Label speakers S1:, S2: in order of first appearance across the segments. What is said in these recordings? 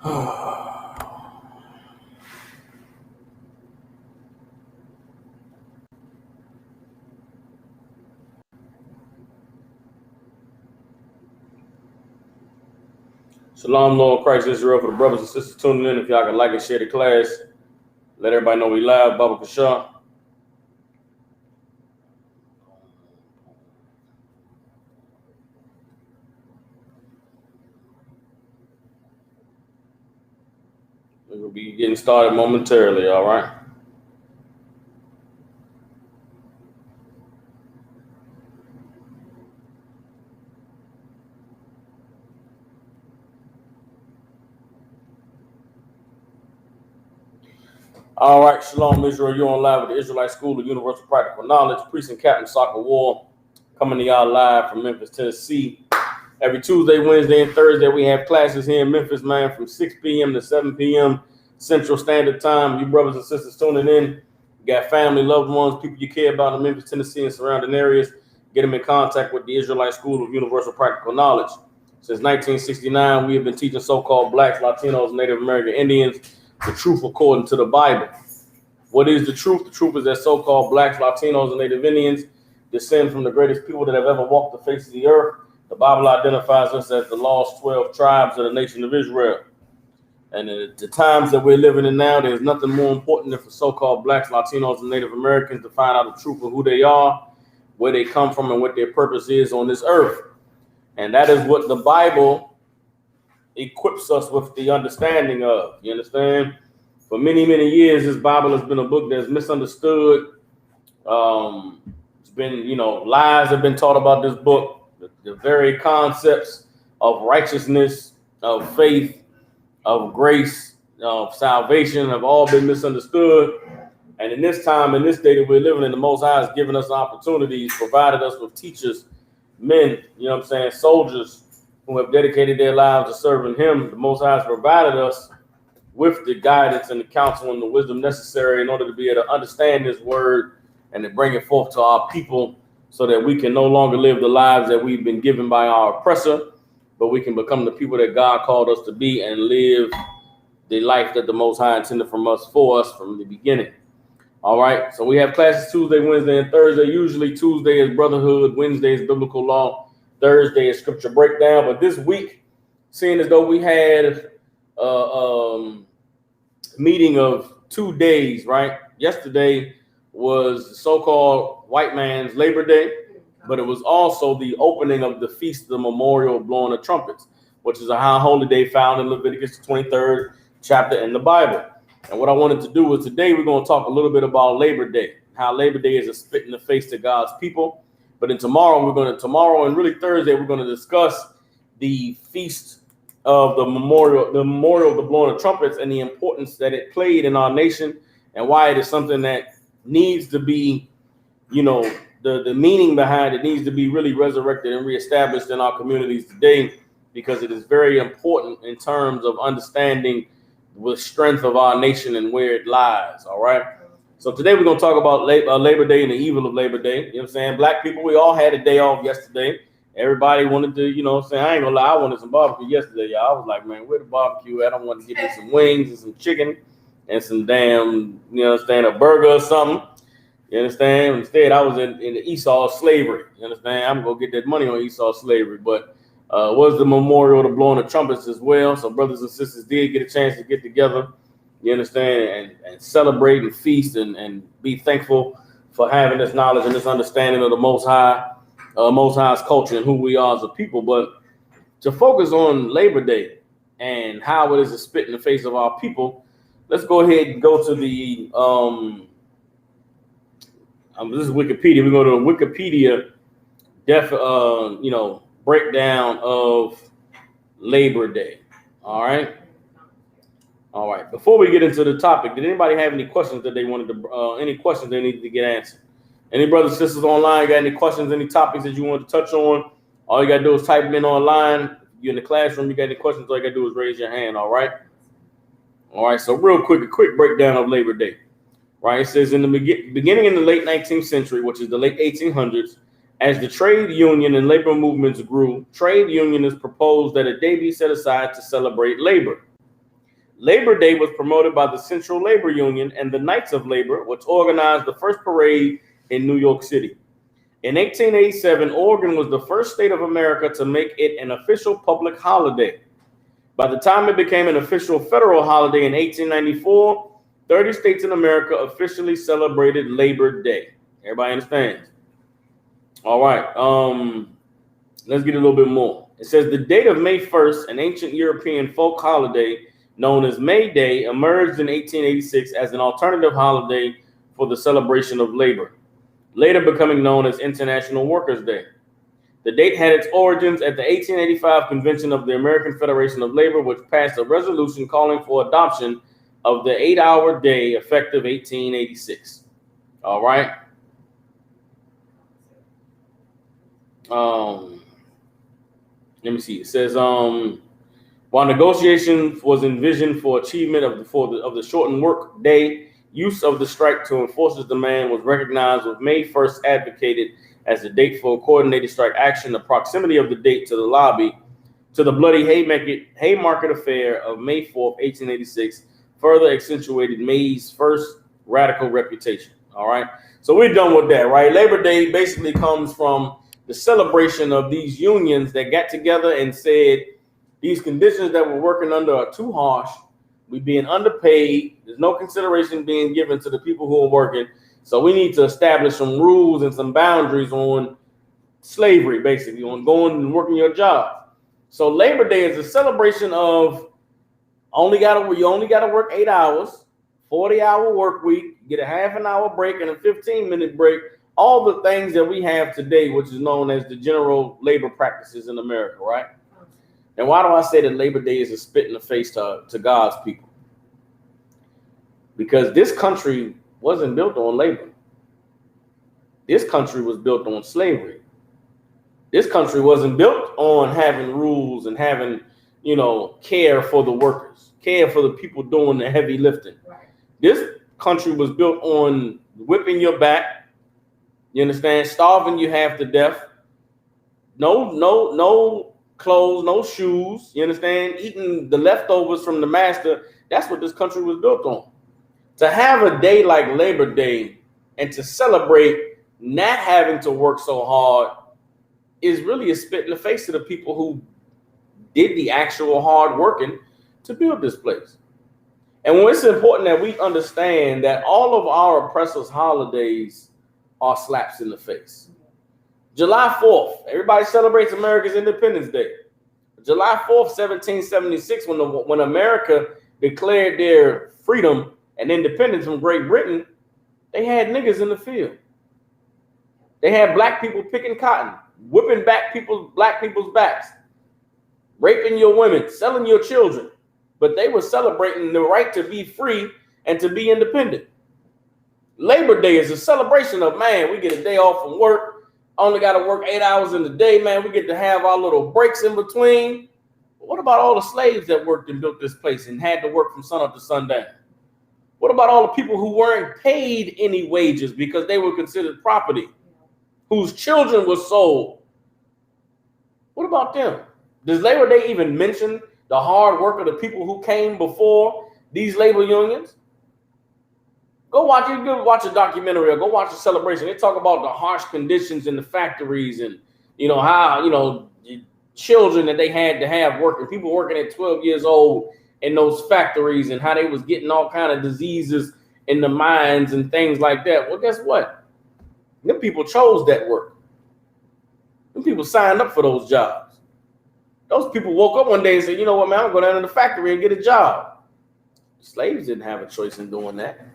S1: Shalom, Lord Christ Israel, for the brothers and sisters tuning in. If y'all can like and share the class, let everybody know we live. Baba Kashar. We'll be getting started momentarily, all right? All right, Shalom Israel, you're on live with the Israelite School of Universal Practical Knowledge, Priest and Captain Soccer War, coming to y'all live from Memphis, Tennessee. Every Tuesday, Wednesday, and Thursday, we have classes here in Memphis, man, from 6 p.m. to 7 p.m. Central Standard Time. You brothers and sisters tuning in, you got family, loved ones, people you care about in Memphis, Tennessee, and surrounding areas, get them in contact with the Israelite School of Universal Practical Knowledge. Since 1969, we have been teaching so-called blacks, Latinos, Native American Indians the truth according to the Bible. What is the truth? The truth is that so-called blacks, Latinos, and Native Indians descend from the greatest people that have ever walked the face of the earth. The Bible identifies us as the lost 12 tribes of the nation of Israel. And at the times that we're living in now, there's nothing more important than for so-called blacks, Latinos, and Native Americans to find out the truth of who they are, where they come from, and what their purpose is on this earth. And that is what the Bible equips us with the understanding of. You understand? For many, many years, this Bible has been a book that's misunderstood. It's been, lies have been taught about this book. The very concepts of righteousness, of faith, of grace, of salvation have all been misunderstood. And in this time, in this day that we're living in, the Most High has given us opportunities, provided us with teachers, men, soldiers who have dedicated their lives to serving Him. The Most High has provided us with the guidance and the counsel and the wisdom necessary in order to be able to understand this word and to bring it forth to our people so that we can no longer live the lives that we've been given by our oppressor, but we can become the people that God called us to be and live the life that the Most High intended for us from the beginning. All right, so we have classes Tuesday, Wednesday, and Thursday. Usually Tuesday is brotherhood, Wednesday is biblical law, Thursday is scripture breakdown. But this week, seeing as though we had a meeting of 2 days, right? Yesterday was so-called white man's Labor Day, but it was also the opening of the Feast of the Memorial of Blowing of Trumpets, which is a high holy day found in Leviticus 23rd chapter in the Bible. And what I wanted to do was today we're going to talk a little bit about Labor Day, how Labor Day is a spit in the face to God's people. But then tomorrow and really Thursday, we're going to discuss the Feast of the Memorial of the Blowing of Trumpets and the importance that it played in our nation and why it is something that needs to be, the meaning behind it needs to be really resurrected and reestablished in our communities today, because it is very important in terms of understanding the strength of our nation and where it lies. All right. So today we're going to talk about Labor Day and the evil of Labor Day. You know what I'm saying? Black people, we all had a day off yesterday. Everybody wanted to, I ain't gonna lie, I wanted some barbecue yesterday, y'all. I was like, man, where the barbecue at? I want to get me some wings and some chicken and some damn, a burger or something. You understand? Instead, I was in the Esau slavery. You understand? I'm going to get that money on Esau slavery. But was the memorial to blowing the trumpets as well. So brothers and sisters did get a chance to get together, you understand, and celebrate and feast and be thankful for having this knowledge and this understanding of the Most High's culture and who we are as a people. But to focus on Labor Day and how it is a spit in the face of our people, let's go ahead and go to the this is Wikipedia. We go to the Wikipedia breakdown of Labor Day. All right. Before we get into the topic, did anybody have any questions that they wanted to any questions they needed to get answered? Any brothers and sisters online got any questions, any topics that you want to touch on? All you gotta do is type them in online. You're in the classroom, you got any questions, all you gotta do is raise your hand. All right. So real quick, a quick breakdown of Labor Day. Right, it says in the beginning in the late 19th century, which is the late 1800s, as the trade union and labor movements grew, trade unionists proposed that a day be set aside to celebrate labor. Labor Day was promoted by the Central Labor Union and the Knights of Labor, which organized the first parade in New York City. In 1887, Oregon was the first state of America to make it an official public holiday. By the time it became an official federal holiday in 1894, 30 states in America officially celebrated Labor Day. Everybody understands? All right. Let's get a little bit more. It says the date of May 1st, an ancient European folk holiday known as May Day, emerged in 1886 as an alternative holiday for the celebration of labor, later becoming known as International Workers' Day. The date had its origins at the 1885 convention of the American Federation of Labor, which passed a resolution calling for adoption of the 8-hour day effective 1886. All right. Let me see. It says, while negotiation was envisioned for achievement of the shortened work day, use of the strike to enforce this demand was recognized, with May 1st advocated as the date for a coordinated strike action. The proximity of the date to the bloody Haymarket affair of May 4th, 1886, further accentuated May's first radical reputation. All right. So we're done with that, right? Labor Day basically comes from the celebration of these unions that got together and said these conditions that we're working under are too harsh. We're being underpaid. There's no consideration being given to the people who are working. So we need to establish some rules and some boundaries on slavery, basically, on going and working your job. So Labor Day is a celebration of you only got to work 8 hours, 40-hour work week, get a half an hour break and a 15-minute break. All the things that we have today, which is known as the general labor practices in America, right? And why do I say that Labor Day is a spit in the face to God's people? Because this country wasn't built on labor. This country was built on slavery. This country wasn't built on having rules and having, care for the workers, care for the people doing the heavy lifting. Right. This country was built on whipping your back. You understand? Starving you half to death. No clothes, no shoes. You understand? Eating the leftovers from the master. That's what this country was built on. To have a day like Labor Day and to celebrate not having to work so hard is really a spit in the face to the people who did the actual hard working to build this place. And when it's important that we understand that all of our oppressors' holidays are slaps in the face. July 4th, everybody celebrates America's Independence Day. July 4th, 1776, when America declared their freedom and independence from Great Britain, they had niggas in the field. They had black people picking cotton, whipping black people's backs, raping your women, selling your children. But they were celebrating the right to be free and to be independent. Labor Day is a celebration of, man, we get a day off from work. Only got to work 8 hours in the day, man. We get to have our little breaks in between. But what about all the slaves that worked and built this place and had to work from sun up to sundown? What about all the people who weren't paid any wages because they were considered property, whose children were sold? What about them? Does Labor Day even mention the hard work of the people who came before these labor unions? Go watch a documentary or go watch a celebration. They talk about the harsh conditions in the factories and, how, children that they had to have working, people working at 12 years old in those factories and how they was getting all kind of diseases in the mines and things like that. Well, guess what? Them people chose that work. Them people signed up for those jobs. Those people woke up one day and said, you know what, man, I'm going to go down to the factory and get a job. Slaves didn't have a choice in doing that.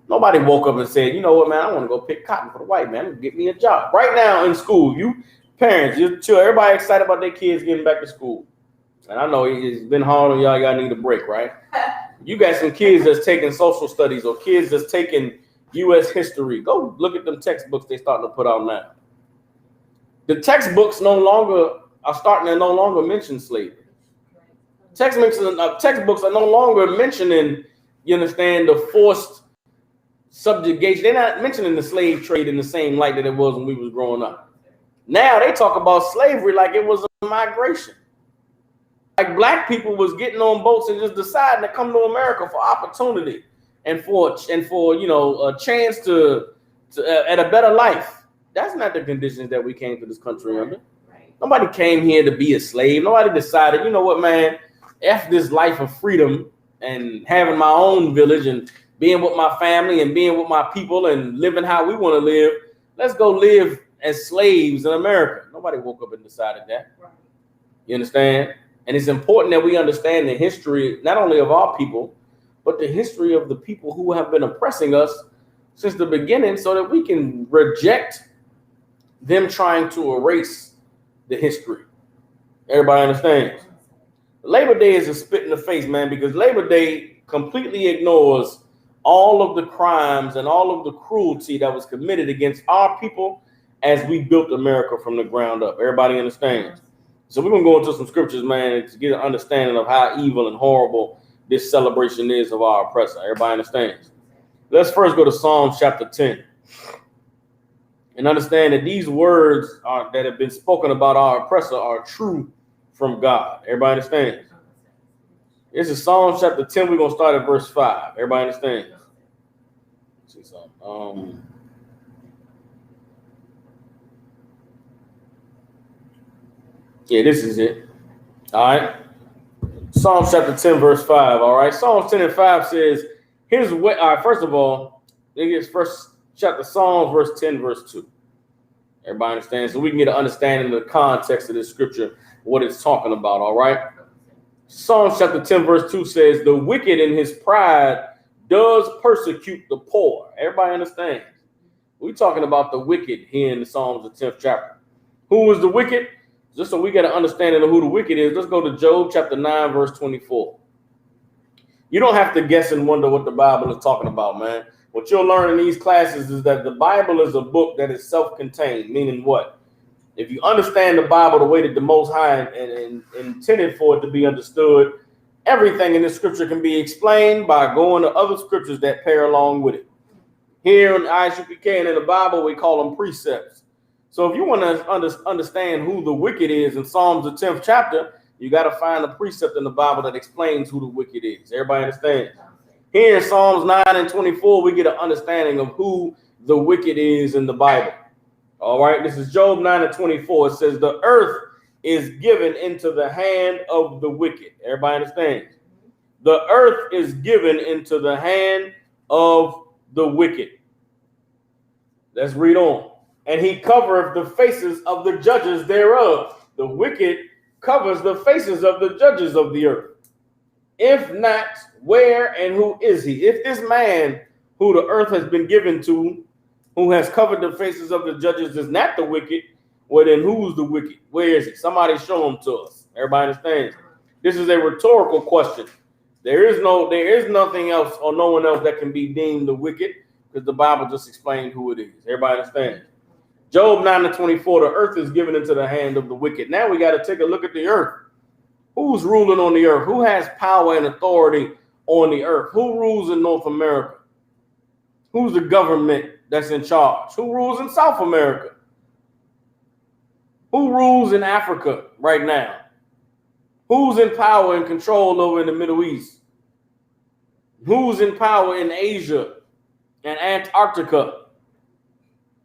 S1: Nobody woke up and said, you know what, man, I want to go pick cotton for the white man. Get me a job. Right now in school, you parents, you're chill. Everybody excited about their kids getting back to school. And I know it's been hard on y'all. Y'all need a break, right? You got some kids that's taking social studies or kids that's taking U.S. history. Go look at them textbooks they starting to put out now. The textbooks are starting to no longer mention slavery. Textbooks are no longer mentioning, you understand, the forced subjugation. They're not mentioning the slave trade in the same light that it was when we was growing up. Now they talk about slavery like it was a migration. Like black people was getting on boats and just deciding to come to America for opportunity and for a chance to at a better life. That's not the conditions that we came to this country under. Right. Nobody came here to be a slave. Nobody decided, you know what, man, F this life of freedom and having my own village and being with my family and being with my people and living how we want to live. Let's go live as slaves in America. Nobody woke up and decided that. Right. You understand? And it's important that we understand the history, not only of our people, but the history of the people who have been oppressing us since the beginning, so that we can reject them trying to erase the history. Everybody understands? Labor Day is a spit in the face, man, because Labor Day completely ignores all of the crimes and all of the cruelty that was committed against our people as we built America from the ground up. Everybody understands? So we're going to go into some scriptures, man, to get an understanding of how evil and horrible this celebration is of our oppressor. Everybody understands? Let's first go to Psalms chapter 10 and understand that these words that have been spoken about our oppressor are true from God. Everybody understands? This is Psalms chapter 10. We're going to start at verse 5. Everybody understands? Let's see something. Yeah, this is it. All right. Psalms chapter 10, verse 5. All right. Psalms 10 and 5 says, here's what, all right, first of all, it's first chapter Psalms, verse 10, verse 2. Everybody understands? So we can get an understanding of the context of this scripture, what it's talking about. All right. Psalms chapter 10, verse 2 says, the wicked in his pride does persecute the poor. Everybody understands? We're talking about the wicked here in the Psalms, the 10th chapter. Who was the wicked? Just so we get an understanding of who the wicked is, let's go to Job chapter 9, verse 24. You don't have to guess and wonder what the Bible is talking about, man. What you'll learn in these classes is that the Bible is a book that is self-contained, meaning what? If you understand the Bible the way that the Most High and intended for it to be understood, everything in this scripture can be explained by going to other scriptures that pair along with it. Here in ISUPK and in the Bible, we call them precepts. So if you want to understand who the wicked is in Psalms, the 10th chapter, you got to find a precept in the Bible that explains who the wicked is. Everybody understand? Here in Psalms 9 and 24, we get an understanding of who the wicked is in the Bible. All right, this is Job 9 and 24. It says, the earth is given into the hand of the wicked. Everybody understands? The earth is given into the hand of the wicked. Let's read on. And he covereth the faces of the judges thereof. The wicked covers the faces of the judges of the earth. If not, where and who is he? If this man who the earth has been given to, who has covered the faces of the judges, is not the wicked, well then who's the wicked? Where is he? Somebody show him to us. Everybody understands? This is a rhetorical question. There is nothing else or no one else that can be deemed the wicked, because the Bible just explained who it is. Everybody understands? Job 9 and 24, the earth is given into the hand of the wicked. Now we got to take a look at the earth. Who's ruling on the earth? Who has power and authority on the earth? Who rules in North America? Who's the government that's in charge? Who rules in South America? Who rules in Africa right now? Who's in power and control over in the Middle East? Who's in power in Asia and Antarctica?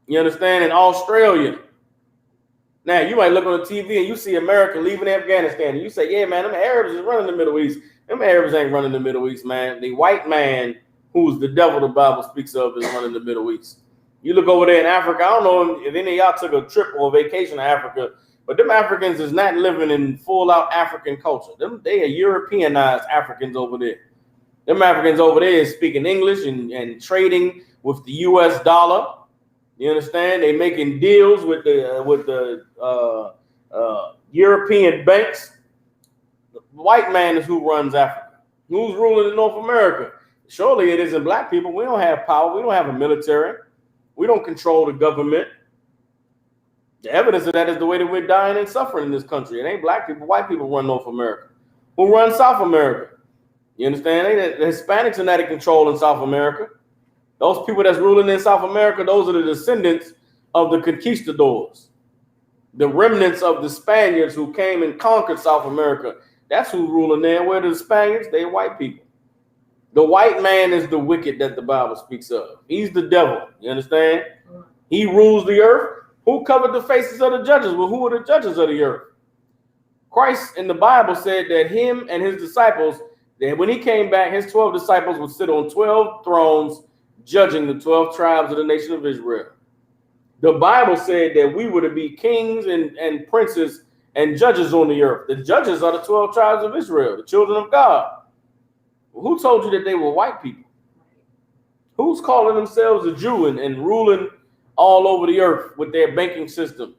S1: You understand? In Australia. Now, you might look on the TV and you see America leaving Afghanistan. And you say, yeah, man, them Arabs is running the Middle East. Them Arabs ain't running the Middle East, man. The white man, who's the devil the Bible speaks of, is running the Middle East. You look over there in Africa. I don't know if any of y'all took a trip or a vacation to Africa, but them Africans is not living in full-out African culture. They are Europeanized Africans over there. Them Africans over there is speaking English and trading with the U.S. dollar. You understand? They making deals with the European banks. The white man is who runs Africa. Who's ruling in North America? Surely it isn't black people. We don't have power. We don't have a military. We don't control the government. The evidence of that is the way that we're dying and suffering in this country. It ain't black people. White people run North America. Who runs South America? You understand? The Hispanics are not in control in South America. Those people that's ruling in South America, those are the descendants of the conquistadors, the remnants of the Spaniards who came and conquered South America. That's who's ruling there. Where the Spaniards? They white people. The white man is the wicked that the Bible speaks of. He's the devil. You understand? He rules the earth. Who covered the faces of the judges? Well, who are the judges of the earth? Christ in the Bible said that him and his disciples, that when he came back, his 12 disciples would sit on 12 thrones judging the 12 tribes of the nation of Israel. The Bible said that we were to be kings and princes and judges on the earth. The judges are the 12 tribes of Israel, the children of God. Who told you that they were white people? Who's calling themselves a Jew and ruling all over the earth with their banking system,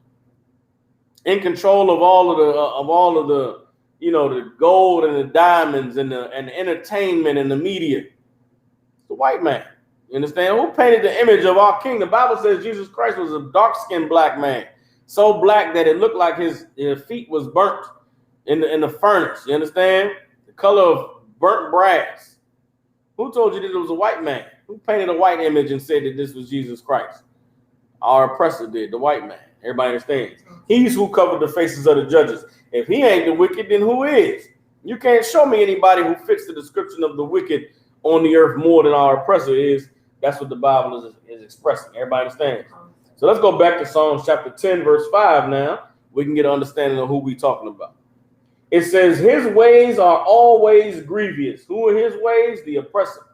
S1: in control of all of the the gold and the diamonds and the entertainment and the media? It's the white man. You understand? Who painted the image of our king? The Bible says Jesus Christ was a dark-skinned black man, so black that it looked like his feet was burnt in the furnace. You understand? The color of burnt brass. Who told you that it was a white man? Who painted a white image and said that this was Jesus Christ? Our oppressor did, the white man. Everybody understands. He's who covered the faces of the judges. If he ain't the wicked, then who is? You can't show me anybody who fits the description of the wicked on the earth more than our oppressor is. That's what the Bible is expressing. Everybody understands? So let's go back to Psalms chapter 10, verse 5 now. We can get an understanding of who we're talking about. It says, his ways are always grievous. Who are his ways? The oppressor.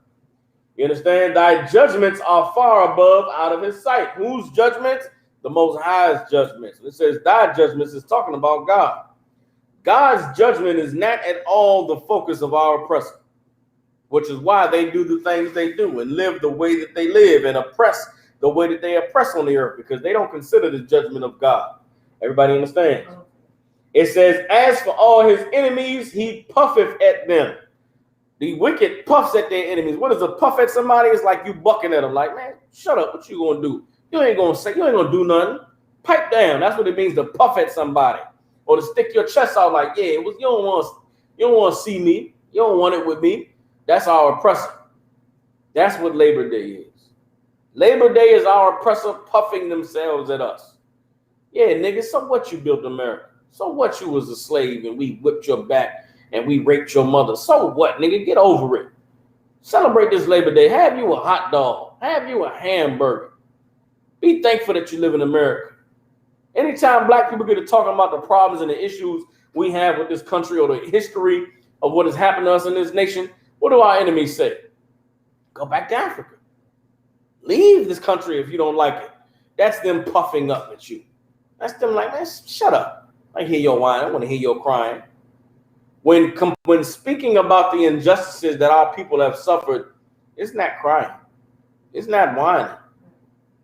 S1: You understand? Thy judgments are far above out of his sight. Whose judgments? The Most High's judgments. It says thy judgments is talking about God. God's judgment is not at all the focus of our oppressor, which is why they do the things they do and live the way that they live and oppress the way that they oppress on the earth, because they don't consider the judgment of God. Everybody understands? It says, as for all his enemies, he puffeth at them. The wicked puffs at their enemies. What is a puff at somebody? It's like you bucking at them, like, man, shut up. What you gonna do? You ain't gonna do nothing. Pipe down. That's what it means to puff at somebody, or to stick your chest out like, yeah, you don't want to see me. You don't want it with me. That's our oppressor. That's what Labor Day is. Labor Day is our oppressor puffing themselves at us. Yeah, nigga. So what? You built America. So what? You was a slave and we whipped your back and we raped your mother. So what, nigga? Get over it. Celebrate this Labor Day. Have you a hot dog. Have you a hamburger. Be thankful that you live in America. Anytime black people get to talking about the problems and the issues we have with this country or the history of what has happened to us in this nation, what do our enemies say? Go back to Africa. Leave this country if you don't like it. That's them puffing up at you. That's them like, man, shut up. I hear your whine. I want to hear your crying. When speaking about the injustices that our people have suffered, it's not crying. It's not whining.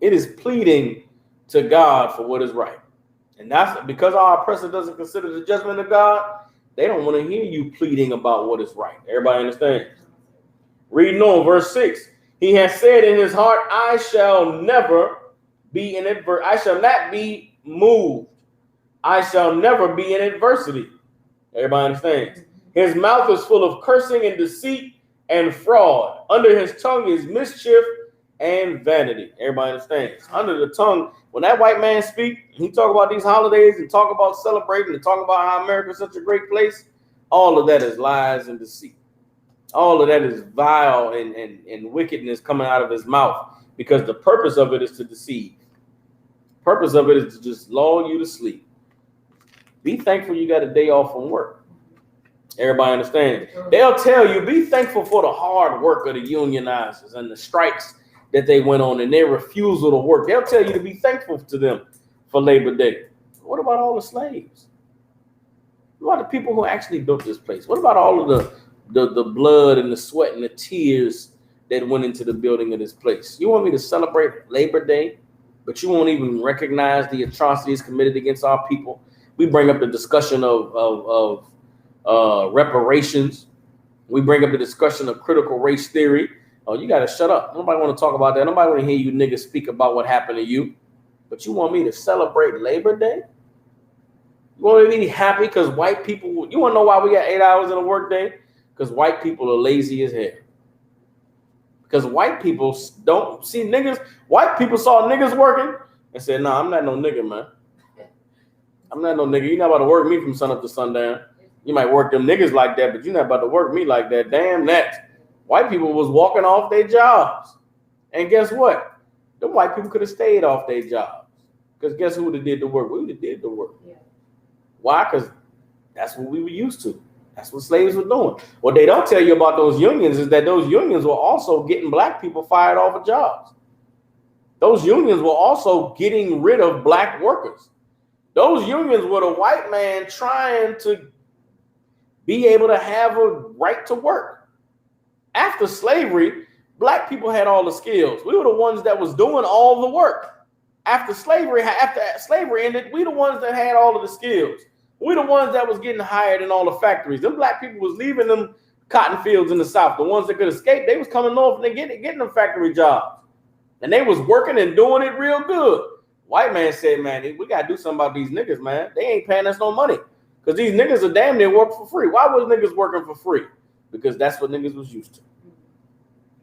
S1: It is pleading to God for what is right. And that's because our oppressor doesn't consider the judgment of God. They don't want to hear you pleading about what is right. Everybody understands? Reading on verse 6. He has said in his heart, I shall never be in adversity. I shall not be moved. I shall never be in adversity. Everybody understands? His mouth is full of cursing and deceit and fraud. Under his tongue is mischief and vanity. Everybody understands? Under the tongue, when that white man speak, he talk about these holidays and talk about celebrating and talk about how America is such a great place. All of that is lies and deceit. All of that is vile and wickedness coming out of his mouth, because the purpose of it is to deceive. Purpose of it is to just lull you to sleep. Be thankful you got a day off from work. Everybody understands? They'll tell you, be thankful for the hard work of the unionizers and the strikes that they went on and their refusal to work. They'll tell you to be thankful to them for Labor Day. What about all the slaves? What about the people who actually built this place? What about all of the blood and the sweat and the tears that went into the building of this place? You want me to celebrate Labor Day, but you won't even recognize the atrocities committed against our people? We bring up the discussion of reparations. We bring up the discussion of critical race theory. Oh, you got to shut up. Nobody want to talk about that. Nobody want to hear you niggas speak about what happened to you. But you want me to celebrate Labor Day? You want me to be happy because white people, you want to know why we got 8 hours in a work day? Because white people are lazy as hell. Because white people don't see niggas. White people saw niggas working and said, nah, I'm not no nigga, man. I'm not no nigga. You're not about to work me from sun up to sundown. You might work them niggas like that, but you're not about to work me like that. Damn that. White people was walking off their jobs. And guess what? The white people could have stayed off their jobs. Because guess who would have did the work? We would have did the work. Yeah. Why? Because that's what we were used to. That's what slaves were doing. What they don't tell you about those unions is that those unions were also getting black people fired off of jobs. Those unions were also getting rid of black workers. Those unions were the white man trying to be able to have a right to work. After slavery, black people had all the skills. We were the ones that was doing all the work. After slavery ended, we the ones that had all of the skills. We the ones that was getting hired in all the factories. Them black people was leaving them cotton fields in the South. The ones that could escape, they was coming north and they getting them factory jobs. And they was working and doing it real good. White man said, man, we got to do something about these niggas, man. They ain't paying us no money. Because these niggas are damn near work for free. Why was niggas working for free? Because that's what niggas was used to.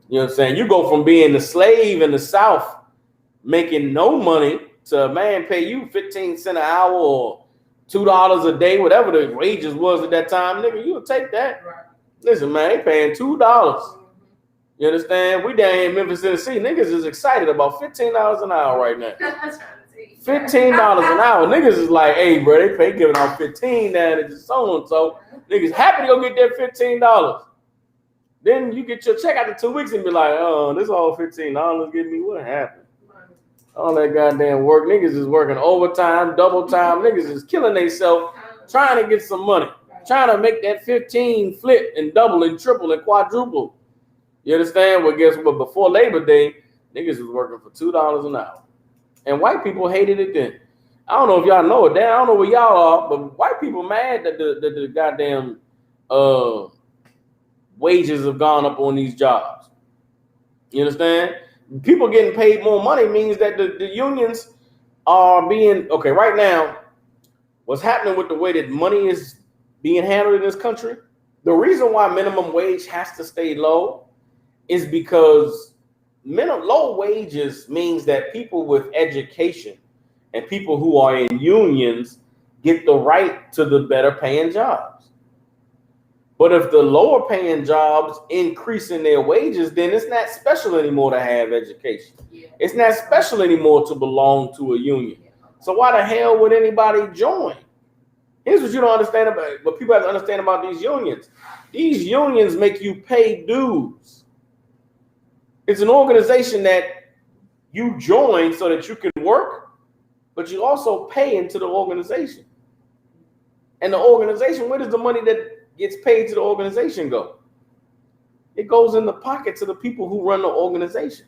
S1: You know what I'm saying? You go from being the slave in the South, making no money, to a man pay you 15 cents an hour or $2 a day, whatever the wages was at that time, nigga, you would take that. Right. Listen, man, they paying $2. You understand? We down here in Memphis, Tennessee. Niggas is excited about $15 an hour right now. $15 an hour. Niggas is like, hey, bro, they giving out 15 down at so and so. Niggas happy to go get that $15. Then you get your check after 2 weeks and be like, oh, this all $15 give me what happened? All that goddamn work. Niggas is working overtime, double time. Niggas is killing themselves trying to get some money. Trying to make that 15 flip and double and triple and quadruple. You understand? Well, guess what? Before Labor Day, niggas was working for $2 an hour. And white people hated it then. I don't know if y'all know it. I don't know where y'all are, but white people mad that the goddamn wages have gone up on these jobs. You understand? People getting paid more money means that the unions are being, okay, right now, what's happening with the way that money is being handled in this country, the reason why minimum wage has to stay low is because low wages means that people with education and people who are in unions get the right to the better paying jobs. But if the lower paying jobs increase in their wages, then it's not special anymore to have education. Yeah. It's not special anymore to belong to a union. So why the hell would anybody join? Here's what you don't understand about, what people have to understand about these unions. These unions make you pay dues. It's an organization that you join so that you can work, but you also pay into the organization. And the organization, where does the money that gets paid to the organization go? It goes in the pockets of the people who run the organization.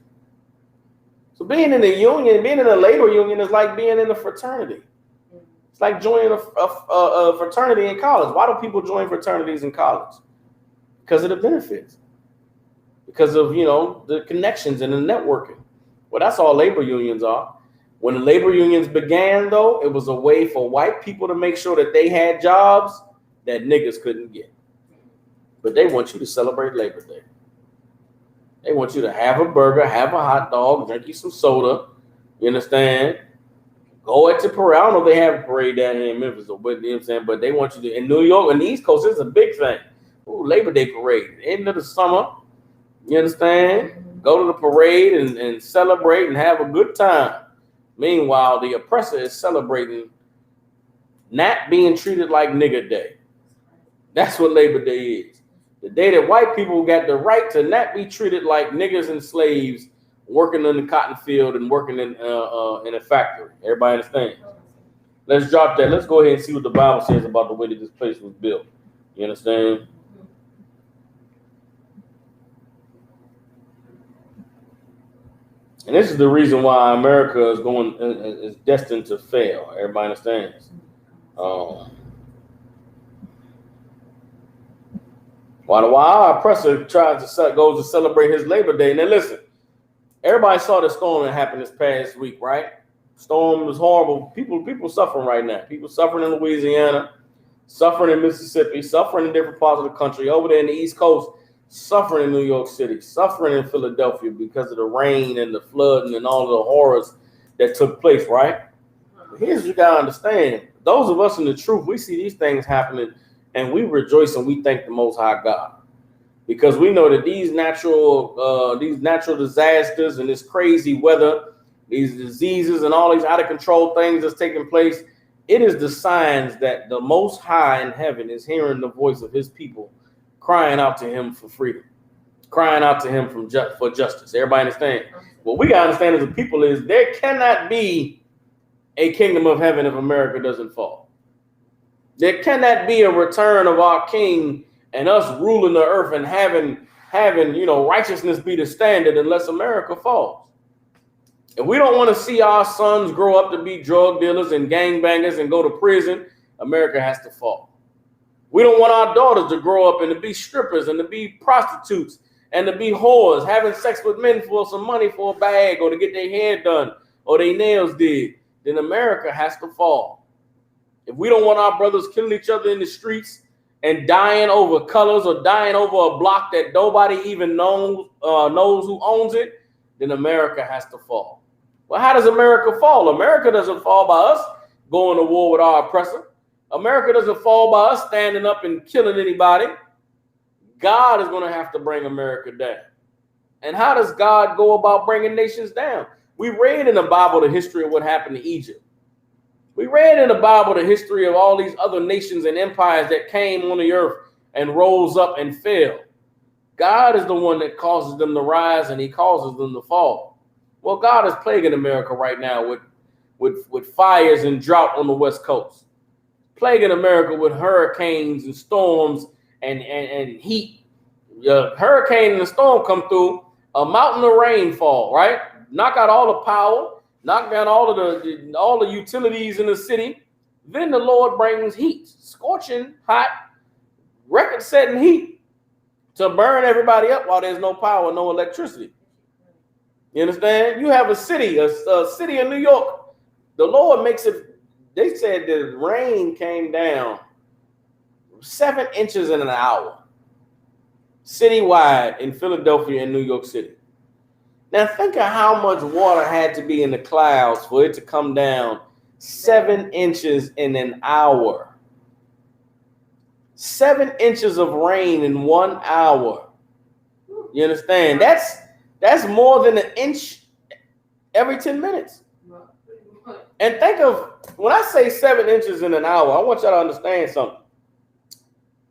S1: So being in a union, being in a labor union is like being in a fraternity. It's like joining a fraternity in college. Why do people join fraternities in college? Because of the benefits. Because of, the connections and the networking. Well, that's all labor unions are. When the labor unions began, though, it was a way for white people to make sure that they had jobs that niggas couldn't get. But they want you to celebrate Labor Day. They want you to have a burger, have a hot dog, drink you some soda. You understand? Go at the parade. I don't know if they have a parade down here in Memphis, but you know what I'm saying? But they want you to, in New York and the East Coast, it's a big thing. Ooh, Labor Day parade. End of the summer. You understand? Go to the parade and celebrate and have a good time. Meanwhile, the oppressor is celebrating not being treated like nigger day. That's what Labor Day is. The day that white people got the right to not be treated like niggers and slaves working in the cotton field and working in a factory. Everybody understand? Let's drop that. Let's go ahead and see what the Bible says about the way that this place was built. You understand? And this is the reason why America is destined to fail. Everybody understands? While our oppressor goes to celebrate his Labor Day. Now listen, everybody saw the storm that happened this past week, right? Storm was horrible. People suffering right now. People suffering in Louisiana, suffering in Mississippi, suffering in different parts of the country. Over there in the East Coast, suffering in New York City, suffering in Philadelphia because of the rain and the flooding and all the horrors that took place, right? But here's what you gotta understand. Those of us in the truth, we see these things happening and we rejoice and we thank the Most High God, because we know that these natural disasters and this crazy weather, these diseases and all these out of control things that's taking place, it is the signs that the Most High in heaven is hearing the voice of his people crying out to him for freedom, crying out to him for justice. Everybody understand? What we got to understand as a people is there cannot be a kingdom of heaven if America doesn't fall. There cannot be a return of our king and us ruling the earth and having righteousness be the standard unless America falls. If we don't want to see our sons grow up to be drug dealers and gangbangers and go to prison, America has to fall. We don't want our daughters to grow up and to be strippers and to be prostitutes and to be whores, having sex with men for some money for a bag or to get their hair done or their nails did. Then America has to fall. If we don't want our brothers killing each other in the streets and dying over colors or dying over a block that nobody even knows who owns it, then America has to fall. Well, how does America fall? America doesn't fall by us going to war with our oppressor. America doesn't fall by us standing up and killing anybody. God is going to have to bring America down. And how does God go about bringing nations down? We read in the Bible the history of what happened to Egypt. We read in the Bible the history of all these other nations and empires that came on the earth and rose up and fell. God is the one that causes them to rise and he causes them to fall. Well, God is plaguing America right now with fires and drought on the West Coast, plaguing America with hurricanes and storms and heat. Hurricane and the storm come through, a mountain of rainfall, right? Knock out all the power, knock down all the utilities in the city. Then the Lord brings heat, scorching hot, record-setting heat to burn everybody up while there's no power, no electricity. You understand? You have a city in New York. The Lord makes it, they said the rain came down 7 inches in an hour, citywide in Philadelphia and New York City. Now think of how much water had to be in the clouds for it to come down 7 inches in an hour. 7 inches of rain in 1 hour. You understand? That's more than an inch every 10 minutes. And think of, when I say 7 inches in an hour, I want y'all to understand something.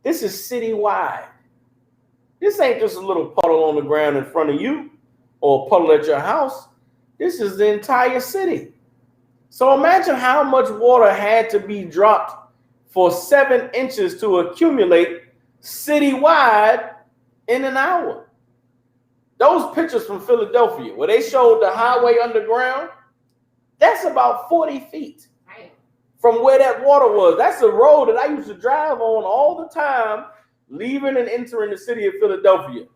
S1: This is citywide. This ain't just a little puddle on the ground in front of you or a puddle at your house. This is the entire city. So imagine how much water had to be dropped for 7 inches to accumulate citywide in an hour. Those pictures from Philadelphia where they showed the highway underground, that's about 40 feet from where that water was. That's a road that I used to drive on all the time, leaving and entering the city of Philadelphia.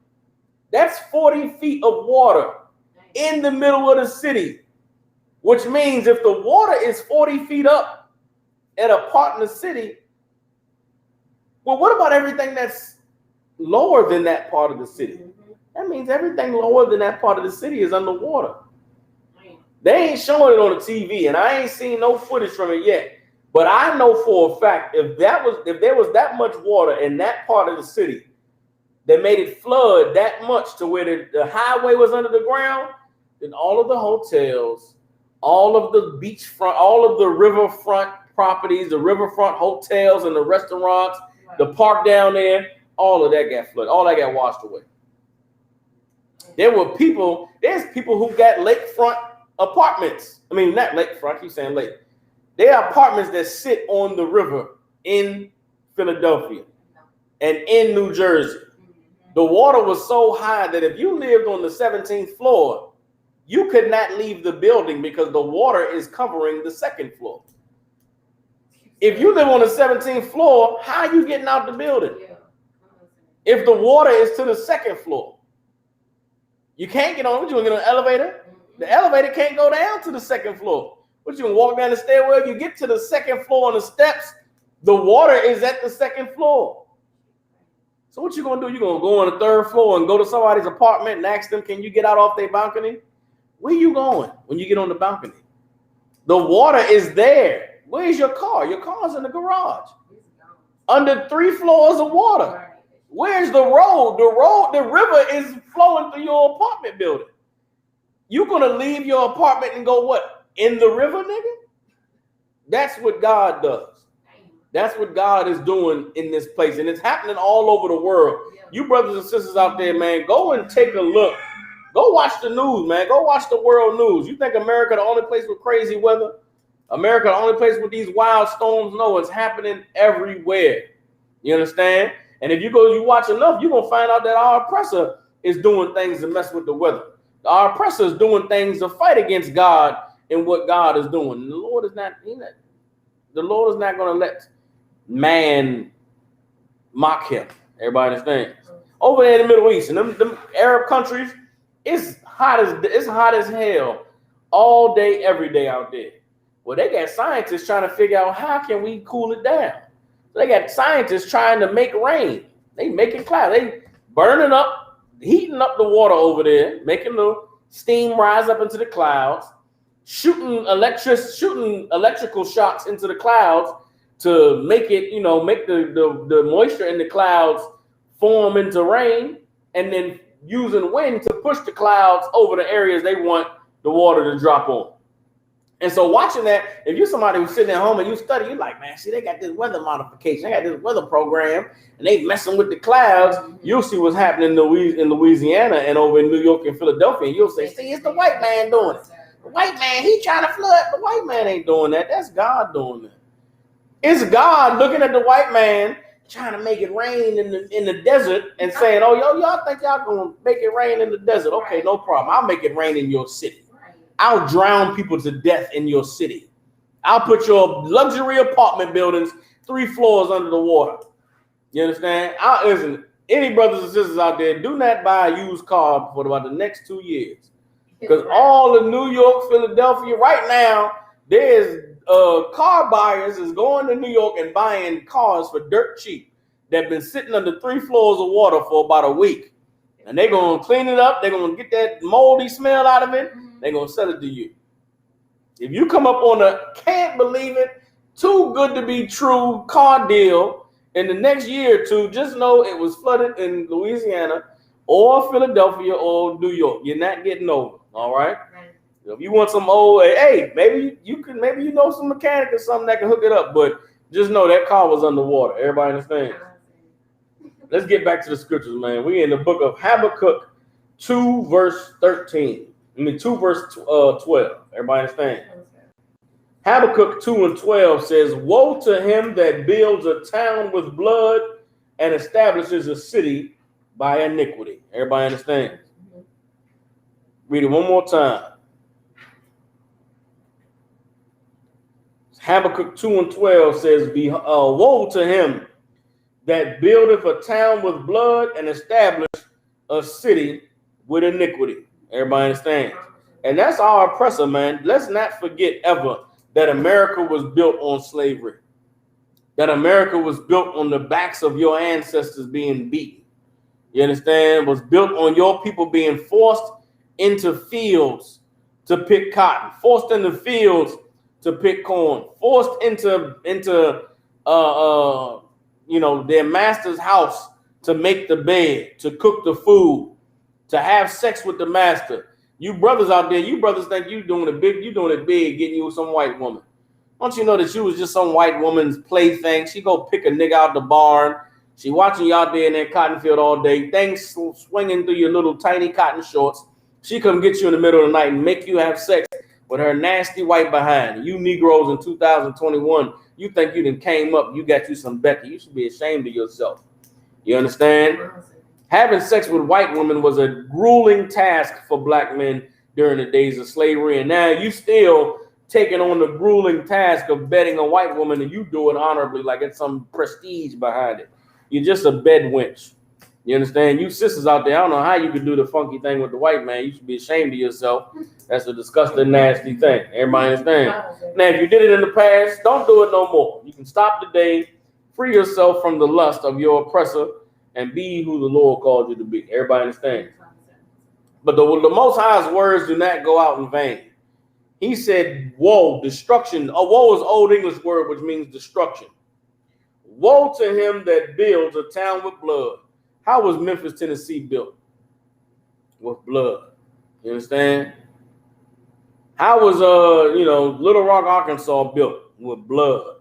S1: That's 40 feet of water in the middle of the city, which means if the water is 40 feet up at a part in the city, well, what about everything that's lower than that part of the city? That means everything lower than that part of the city is underwater. They ain't showing it on the TV, and I ain't seen no footage from it yet. But I know for a fact if there was that much water in that part of the city that made it flood that much to where the highway was under the ground, then all of the hotels, all of the beachfront, all of the riverfront properties, the riverfront hotels and the restaurants, the park down there, all of that got flooded. All that got washed away. There's people who got lakefront apartments. I mean, not lakefront, I keep saying lake. There are apartments that sit on the river in Philadelphia and in New Jersey. The water was so high that if you lived on the 17th floor, you could not leave the building because the water is covering the second floor. If you live on the 17th floor, how are you getting out the building? If the water is to the second floor, you can't get on. What, you gonna get on an elevator? The elevator can't go down to the second floor. What, you gonna walk down the stairwell? You get to the second floor on the steps, the water is at the second floor. So what you gonna do? You gonna go on the third floor and go to somebody's apartment and ask them, can you get out off their balcony? Where you going when you get on the balcony? The water is there. Where's your car? Your car's in the garage. under 3 floors of water. Where's the road? The river is flowing through your apartment building. You gonna leave your apartment and go what? In the river, nigga? That's what God does. That's what God is doing in this place. And it's happening all over the world. You brothers and sisters out there, man, go and take a look. Go watch the news, man. Go watch the world news. You think America the only place with crazy weather? America the only place with these wild storms? No, it's happening everywhere. You understand? And if you watch enough, you're going to find out that our oppressor is doing things to mess with the weather. Our oppressor is doing things to fight against God and what God is doing. And the Lord is not going to let man mock him. Everybody understands? Over there in the Middle East and them Arab countries, it's hot as hell all day, every day out there. Well, they got scientists trying to figure out how can we cool it down. So they got scientists trying to make rain. They making clouds. They burning up, heating up the water over there, making the steam rise up into the clouds, shooting electrical shocks into the clouds to make it, make the moisture in the clouds form into rain, and then using wind to push the clouds over the areas they want the water to drop on. And so watching that, if you're somebody who's sitting at home and you study, you're like, man, see, they got this weather modification, they got this weather program, and they messing with the clouds. You'll see what's happening in Louisiana and over in New York and Philadelphia, and you'll say, see, it's the white man doing it. The white man, he trying to flood. The white man ain't doing that. That's God doing that. It's God looking at the white man trying to make it rain in the desert and saying, oh, y'all think y'all gonna make it rain in the desert? Okay, no problem. I'll make it rain in your city. I'll drown people to death in your city. I'll put your luxury apartment buildings 3 floors under the water. You understand? Listen, any brothers and sisters out there, do not buy a used car for about the next 2 years. Because all of New York, Philadelphia, right now, there's car buyers is going to New York and buying cars for dirt cheap that have been sitting under 3 floors of water for about a week. And they're going to clean it up. They're going to get that moldy smell out of it. They're going to sell it to you. If you come up on a can't believe it, too good to be true car deal in the next year or two, just know it was flooded in Louisiana or Philadelphia or New York. You're not getting over. All right. If you want some old, hey, maybe you know some mechanic or something that can hook it up, but just know that car was underwater. Everybody understands? Let's get back to the scriptures, man. We in the book of Habakkuk 2 verse 13. 2 verse 12. Everybody understand? Habakkuk 2 and 12 says, woe to him that builds a town with blood and establishes a city by iniquity. Everybody understand? Read it one more time. Habakkuk 2 and 12 says, woe to him that buildeth a town with blood and establish a city with iniquity. Everybody understands? And that's our oppressor, man. Let's not forget ever that America was built on slavery. That America was built on the backs of your ancestors being beaten. You understand? Was built on your people being forced into fields to pick cotton, forced into fields to pick corn, forced into their master's house to make the bed, to cook the food, to have sex with the master. You brothers out there, you brothers think you doing it big, getting you some white woman. Don't you know that you was just some white woman's plaything? She go pick a nigga out the barn. She watching you out there in that cotton field all day, things swinging through your little tiny cotton shorts. She come get you in the middle of the night and make you have sex with her nasty white behind. You Negroes in 2021, you think you done came up, you got you some Becky. You should be ashamed of yourself. You understand? Having sex with white women was a grueling task for black men during the days of slavery, and now you still taking on the grueling task of bedding a white woman, and you do it honorably like it's some prestige behind it. You're just a bed wench. You understand? You sisters out there, I don't know how you could do the funky thing with the white man. You should be ashamed of yourself. That's a disgusting, nasty thing. Everybody understand? Now, if you did it in the past, don't do it no more. You can stop today, free yourself from the lust of your oppressor, and be who the Lord called you to be. Everybody understand? But the Most High's words do not go out in vain. He said, woe, destruction. Woe is Old English word, which means destruction. Woe to him that builds a town with blood. How was Memphis, Tennessee built? With blood. You understand? How was Little Rock, Arkansas built? With blood.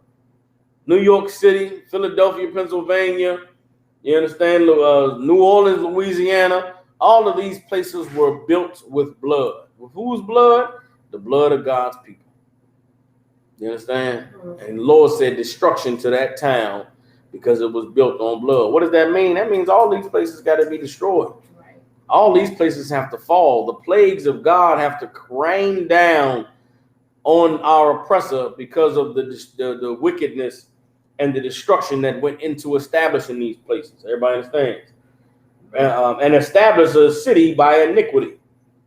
S1: New York City, Philadelphia, Pennsylvania, you understand? New Orleans, Louisiana. All of these places were built with blood. With whose blood? The blood of God's people. You understand? And the Lord said destruction to that town because it was built on blood. What does that mean? That means all these places got to be destroyed. Right. All these places have to fall. The plagues of God have to rain down on our oppressor because of the wickedness and the destruction that went into establishing these places. Everybody understands? And establish a city by iniquity.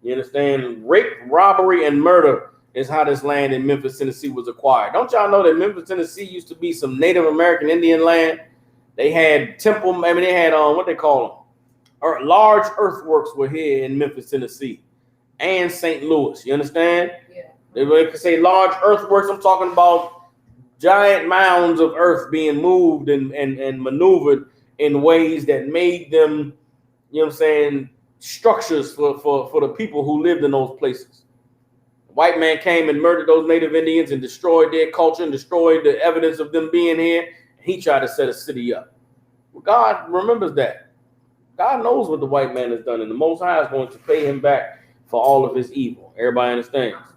S1: You understand? Rape, robbery, and murder is how this land in Memphis, Tennessee was acquired. Don't y'all know that Memphis, Tennessee used to be some Native American Indian land? They had they had what they call them? Large earthworks were here in Memphis, Tennessee and St. Louis. You understand? Yeah. They could say large earthworks. I'm talking about giant mounds of earth being moved and maneuvered in ways that made them, you know what I'm saying, structures for the people who lived in those places. The white man came and murdered those native Indians and destroyed their culture and destroyed the evidence of them being here. He tried to set a city up. Well, God remembers that. God knows what the white man has done, and the Most High is going to pay him back for all of his evil. Everybody understands?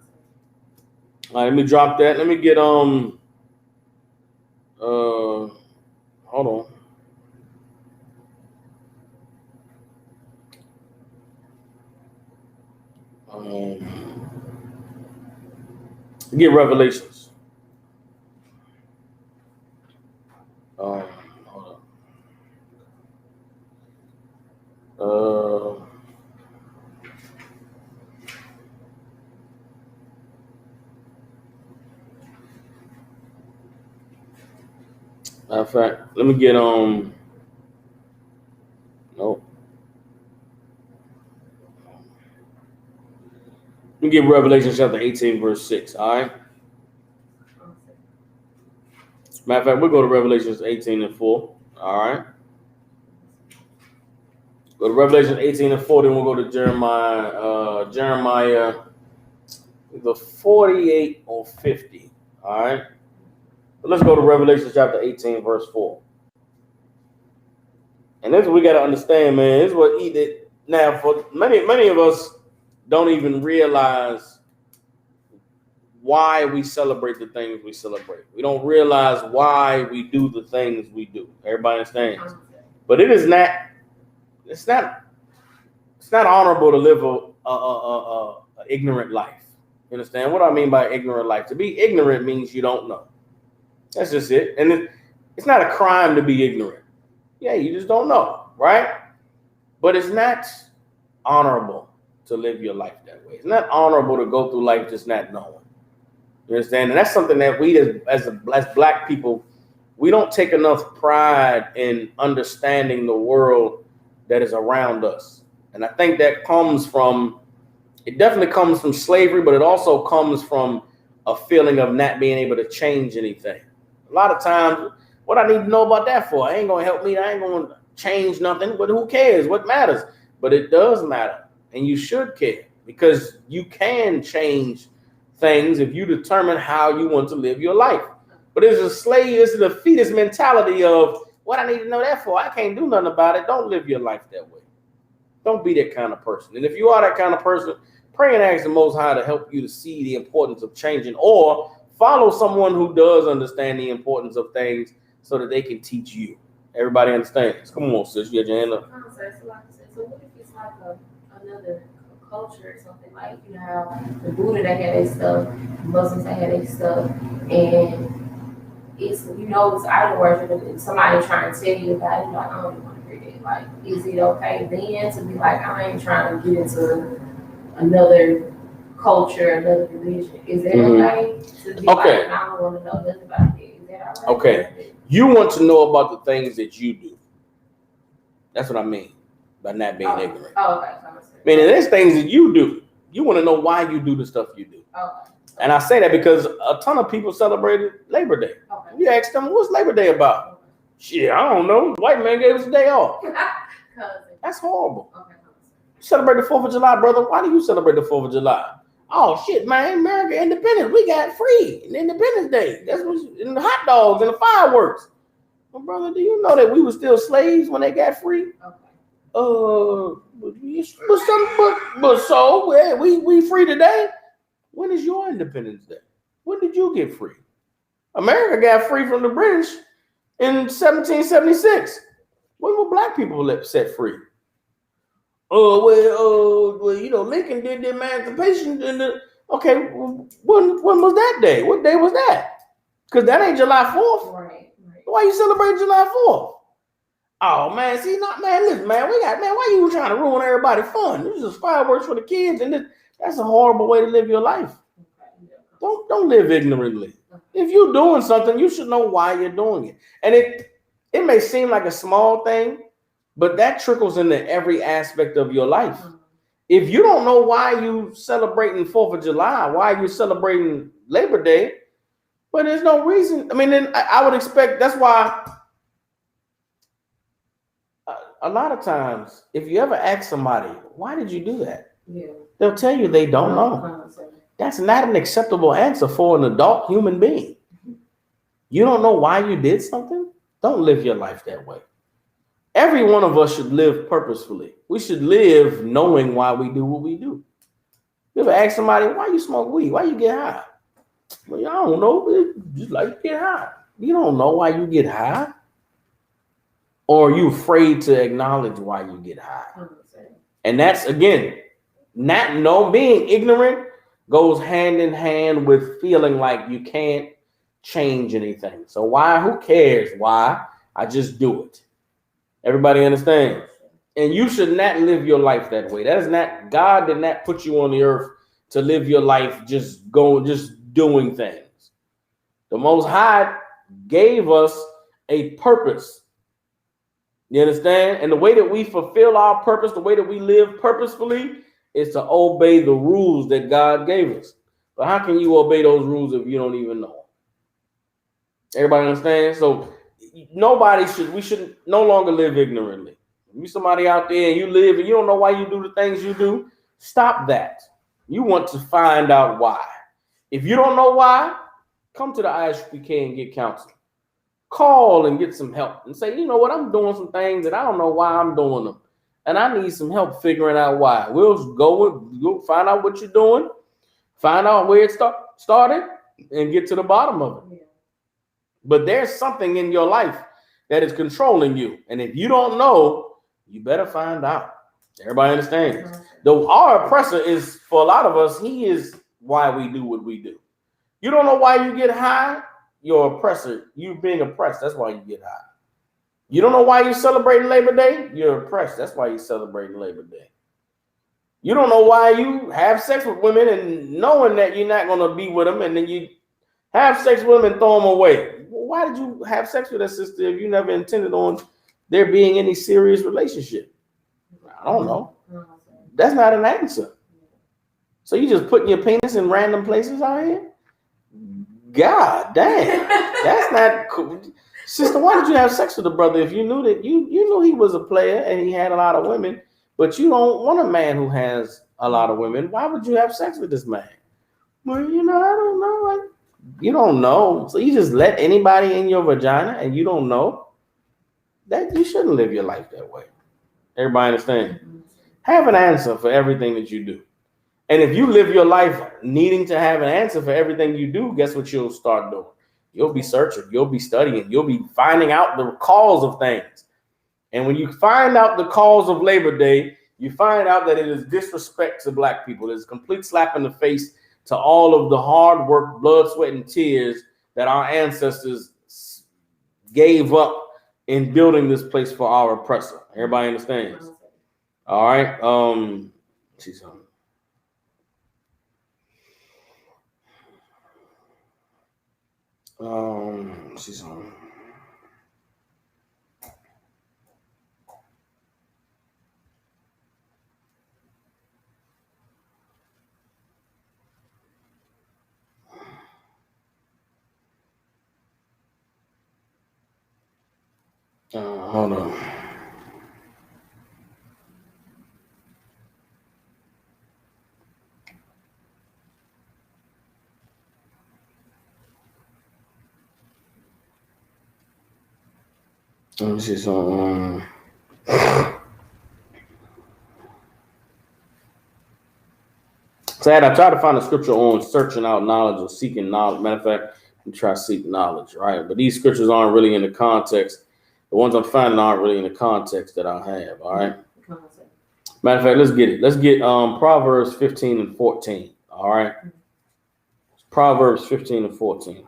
S1: All right, let me drop that. Let me get hold on. Get Revelations. Hold on. Matter of fact, let me get nope. Let me get Revelation chapter 18, verse 6. All right. Matter of fact, we'll go to Revelation 18 and 4. All right. Go to Revelation 18 and 4, then we'll go to Jeremiah the 48 or 50. All right. But let's go to Revelation chapter 18, verse 4. And this is what we got to understand, man. This is what he did. Now, for many of us don't even realize why we celebrate the things we celebrate. We don't realize why we do the things we do. Everybody understands. But it's not honorable to live a ignorant life. You understand what I mean by ignorant life? To be ignorant means you don't know. That's just it. And it's not a crime to be ignorant. Yeah, you just don't know, right? But it's not honorable to live your life that way. It's not honorable to go through life just not knowing. You understand? And that's something that we as black people, we don't take enough pride in understanding the world that is around us. And I think that it definitely comes from slavery, but it also comes from a feeling of not being able to change anything. A lot of times, what I need to know about that for? It ain't going to help me. I ain't going to change nothing, but who cares? What matters? But it does matter, and you should care, because you can change things if you determine how you want to live your life. But it's a defeatist mentality of, what I need to know that for? I can't do nothing about it. Don't live your life that way. Don't be that kind of person. And if you are that kind of person, pray and ask the Most High to help you to see the importance of changing, or follow someone who does understand the importance of things so that they can teach you. Everybody understands. Come on, sis. You got your hand up.
S2: So what if it's like another culture or something, like, you know, the Buddha that had their stuff, Muslims that had their stuff, and it's, you know, it's idol worship, and somebody trying to tell you about it, like, I don't want to hear that. Like, is it okay then to be like, I ain't trying to get into another culture, another religion? Is that okay? To be like, I don't want to know nothing about it. Is that all right?
S1: Okay. You want to know about the things that you do. That's what I mean by not being ignorant.
S2: Oh, okay.
S1: Meaning there's things that you do. You want to know why you do the stuff you do.
S2: Okay.
S1: And I say that because a ton of people celebrated Labor Day. Okay. You ask them, what's Labor Day about? Shit, I don't know. The white man gave us a day off.
S2: Cousin.
S1: That's horrible.
S2: Okay, cousin.
S1: Celebrate the 4th of July, brother. Why do you celebrate the 4th of July? Oh shit, man! America independence. We got free and Independence Day. That's what. And the hot dogs and the fireworks. Well, brother, do you know that we were still slaves when they got free?
S2: Okay.
S1: But so we free today. When is your Independence Day? When did you get free? America got free from the British in 1776. When were black people set free? Lincoln did the emancipation. Okay, when was that day? What day was that? Because that ain't July 4th.
S2: Right.
S1: Why you celebrating July 4th? Oh man, see, listen, man, why you trying to ruin everybody's fun? This is fireworks for the kids, and that's a horrible way to live your life. Don't live ignorantly. If you're doing something, you should know why you're doing it. And it may seem like a small thing, but that trickles into every aspect of your life. If you don't know why you celebrating 4th of July, why you celebrating Labor Day, but there's no reason. I mean, then I would expect, that's why a lot of times, if you ever ask somebody, why did you do that?
S2: Yeah.
S1: They'll tell you they don't know. That's not an acceptable answer for an adult human being. You don't know why you did something? Don't live your life that way. Every one of us should live purposefully. We should live knowing why we do what we do. You ever ask somebody, why you smoke weed? Why you get high? Well, I don't know. Just like to get high. You don't know why you get high? Or are you afraid to acknowledge why you get high? And that's, again, being ignorant goes hand in hand with feeling like you can't change anything. So who cares why? I just do it. Everybody understands? And you should not live your life that way. God did not put you on the earth to live your life just doing things. The Most High gave us a purpose. You understand? And the way that we fulfill our purpose, the way that we live purposefully, is to obey the rules that God gave us. But how can you obey those rules if you don't even know? Everybody understand? So we should no longer live ignorantly. If you somebody out there and you live and you don't know why you do the things you do, stop that. You want to find out why. If you don't know why, come to the ISPK and get counseling. Call and get some help and say, you know what, I'm doing some things that I don't know why I'm doing them. And I need some help figuring out why. We'll go find out what you're doing, find out where it started, and get to the bottom of it. Yeah. But there's something in your life that is controlling you. And if you don't know, you better find out. Everybody understands? Though our oppressor is, for a lot of us, he is why we do what we do. You don't know why you get high? Your oppressor, you being oppressed, that's why you get high. You don't know why you're celebrating Labor Day? You're oppressed. That's why you're celebrating Labor Day. You don't know why you have sex with women and knowing that you're not going to be with them, and then you have sex with them and throw them away. Well, why did you have sex with that sister if you never intended on there being any serious relationship? I don't know. That's not an answer. So you just putting your penis in random places out here? God damn, that's not cool. Sister, why did you have sex with a brother if you knew that you knew he was a player and he had a lot of women, but you don't want a man who has a lot of women? Why would you have sex with this man? Well, I don't know. You don't know. So you just let anybody in your vagina and you don't know? That you shouldn't live your life that way. Everybody understand? Have an answer for everything that you do. And if you live your life needing to have an answer for everything you do, guess what you'll start doing? You'll be searching, you'll be studying, you'll be finding out the cause of things. And when you find out the cause of Labor Day, you find out that it is disrespect to Black people. It's a complete slap in the face to all of the hard work, blood, sweat, and tears that our ancestors gave up in building this place for our oppressor. Everybody understands? All right. See something. See something. Hold on. Let me see something. So I tried to find a scripture on searching out knowledge or seeking knowledge. Matter of fact, I'm trying to seek knowledge, right? But these scriptures aren't really in the context. The ones I'm finding aren't really in the context that I have. All right. Matter of fact, let's get it. Let's get Proverbs 15 and 14. All right. Proverbs 15 and 14.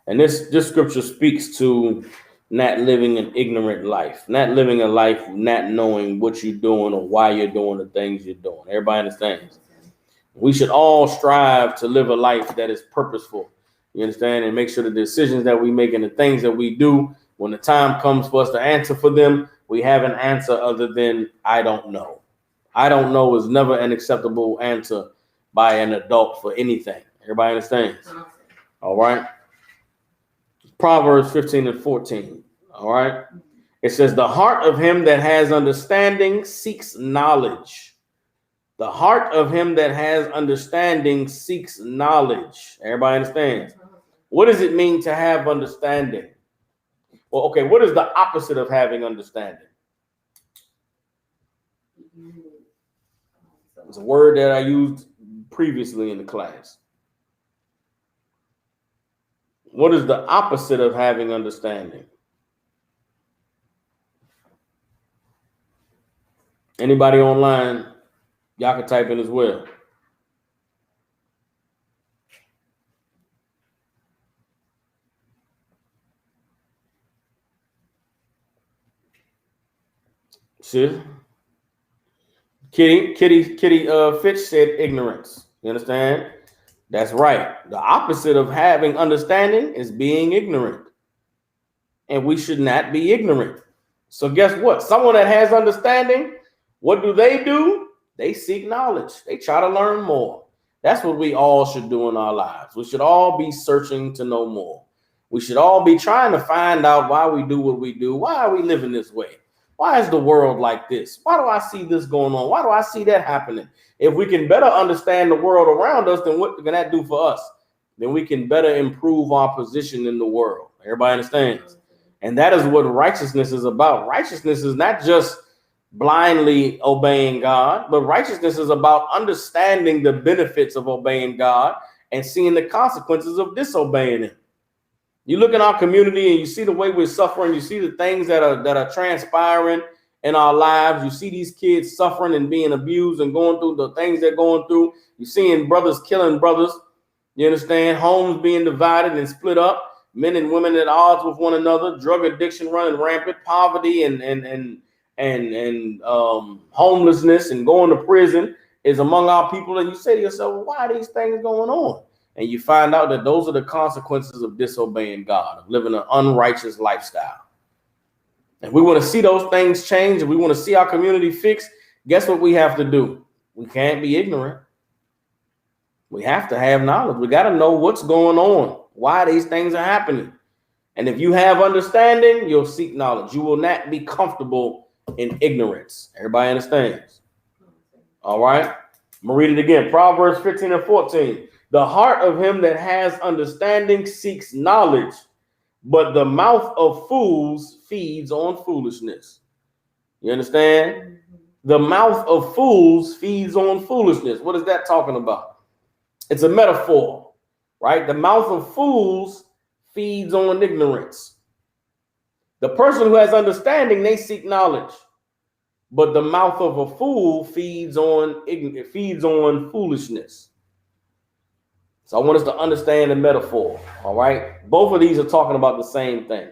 S1: And this scripture speaks to not living an ignorant life, not living a life not knowing what you're doing or why you're doing the things you're doing. Everybody understands? We should all strive to live a life that is purposeful. You understand? And make sure the decisions that we make and the things that we do, when the time comes for us to answer for them, we have an answer other than I don't know. I don't know is never an acceptable answer by an adult for anything. Everybody understands? All right. Proverbs 15 and 14. All right. It says, the heart of him that has understanding seeks knowledge. The heart of him that has understanding seeks knowledge. Everybody understands? What does it mean to have understanding? Well, okay, what is the opposite of having understanding? It's a word that I used previously in the class. What is the opposite of having understanding? Anybody online? Y'all can type in as well. See? Kitty Fitch said ignorance. You understand? That's right. The opposite of having understanding is being ignorant. And we should not be ignorant. So guess what? Someone that has understanding, what do? They seek knowledge. They try to learn more. That's what we all should do in our lives. We should all be searching to know more. We should all be trying to find out why we do what we do. Why are we living this way? Why is the world like this? Why do I see this going on? Why do I see that happening? If we can better understand the world around us, then what can that do for us? Then we can better improve our position in the world. Everybody understands? And that is what righteousness is about. Righteousness is not just blindly obeying God, but righteousness is about understanding the benefits of obeying God and seeing the consequences of disobeying Him. You look in our community and you see the way we're suffering. You see the things that are transpiring in our lives. You see these kids suffering and being abused and going through the things they're going through. You're seeing brothers killing brothers. You understand? Homes being divided and split up. Men and women at odds with one another. Drug addiction running rampant. Poverty and homelessness and going to prison is among our people. And you say to yourself, well, why are these things going on? And you find out that those are the consequences of disobeying God, of living an unrighteous lifestyle. If we want to see those things change, if we want to see our community fixed, guess what we have to do? We can't be ignorant. We have to have knowledge. We got to know what's going on, why these things are happening. And if you have understanding, you'll seek knowledge. You will not be comfortable in ignorance. Everybody understands? All right. I'm going to read it again. Proverbs 15 and 14. The heart of him that has understanding seeks knowledge, but the mouth of fools feeds on foolishness. You understand? The mouth of fools feeds on foolishness. What is that talking about? It's a metaphor, right? The mouth of fools feeds on ignorance. The person who has understanding, they seek knowledge, but the mouth of a fool feeds on foolishness. So I want us to understand the metaphor, all right? Both of these are talking about the same thing.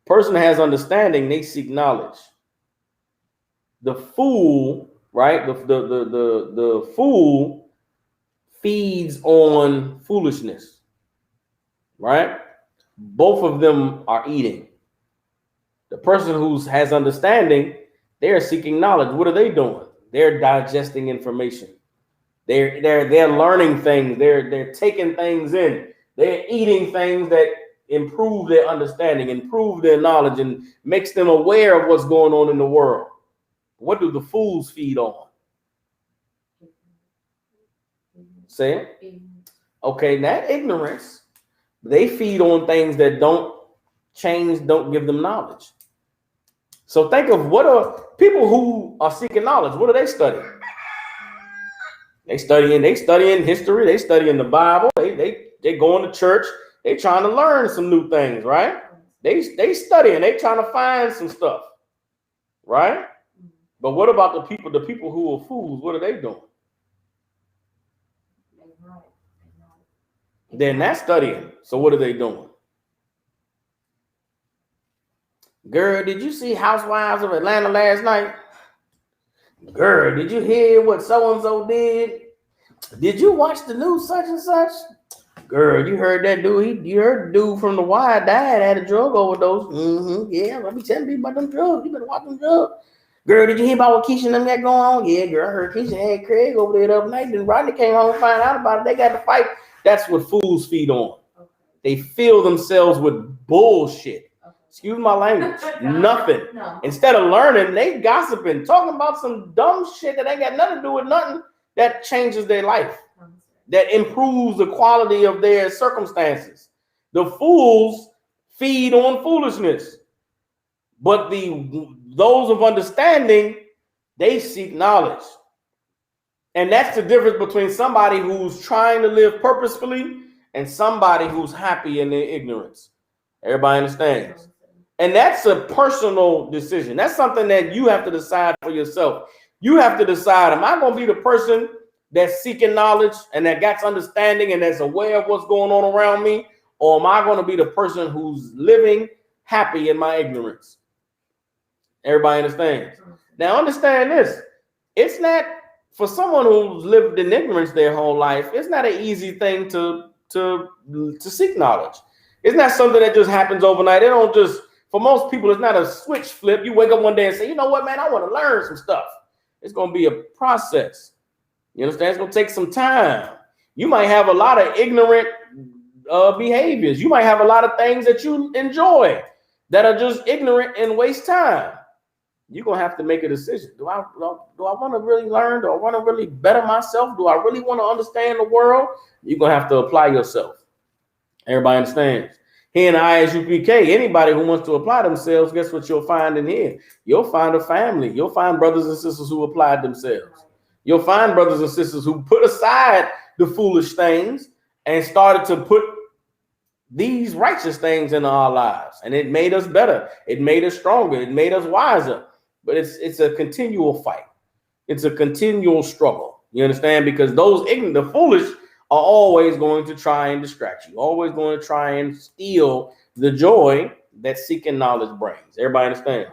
S1: Person has understanding, they seek knowledge. The fool, right? The fool feeds on foolishness, right? Both of them are eating. The person who has understanding, they're seeking knowledge. What are they doing? They're digesting information. They're learning things. They're taking things in. They're eating things that improve their understanding, improve their knowledge, and makes them aware of what's going on in the world. What do the fools feed on? Say it. Okay, not ignorance. They feed on things that don't change, don't give them knowledge. So think of what are people who are seeking knowledge. What are they studying? They studying history. They studying the Bible. They going to church. They trying to learn some new things, right? They studying. They trying to find some stuff, right? But what about the people who are fools? What are they doing? They're not studying. So what are they doing? Girl, did you see Housewives of Atlanta last night? Girl, did you hear what so-and-so did? Did you watch the news such and such? Girl, you heard that dude? You heard the dude from The Wire died, had a drug overdose. Mm-hmm. Yeah, I be telling people about them drugs. You better watch them drugs. Girl, did you hear about what Keisha and them got going on? Yeah, girl, I heard Keisha had Craig over there the other night. Then Rodney came home and found out about it. They got to fight. That's what fools feed on. Okay. They fill themselves with bullshit. Okay. Excuse my language. Nothing. No. Instead of learning, they gossiping, talking about some dumb shit that ain't got nothing to do with nothing that changes their life, that improves the quality of their circumstances. The fools feed on foolishness. But those of understanding, they seek knowledge. And that's the difference between somebody who's trying to live purposefully and somebody who's happy in their ignorance. Everybody understands? And that's a personal decision. That's something that you have to decide for yourself. You have to decide, am I going to be the person that's seeking knowledge and that gets understanding and that's aware of what's going on around me? Or am I going to be the person who's living happy in my ignorance? Everybody understands? Now understand this. It's not, for someone who's lived in ignorance their whole life, it's not an easy thing to seek knowledge. It's not something that just happens overnight. It don't just, for most people, it's not a switch flip. You wake up one day and say, you know what, man, I want to learn some stuff. It's going to be a process. You understand? It's going to take some time. You might have a lot of ignorant behaviors. You might have a lot of things that you enjoy that are just ignorant and waste time. You're going to have to make a decision. Do I want to really learn? Do I want to really better myself? Do I really want to understand the world? You're going to have to apply yourself. Everybody understands? Here in ISUPK, anybody who wants to apply themselves, guess what you'll find in here? You'll find a family. You'll find brothers and sisters who applied themselves. You'll find brothers and sisters who put aside the foolish things and started to put these righteous things in our lives. And it made us better. It made us stronger. It made us wiser. But it's a continual fight. It's a continual struggle. You understand? Because those ignorant, the foolish are always going to try and distract you. Always going to try and steal the joy that seeking knowledge brings. Everybody understands?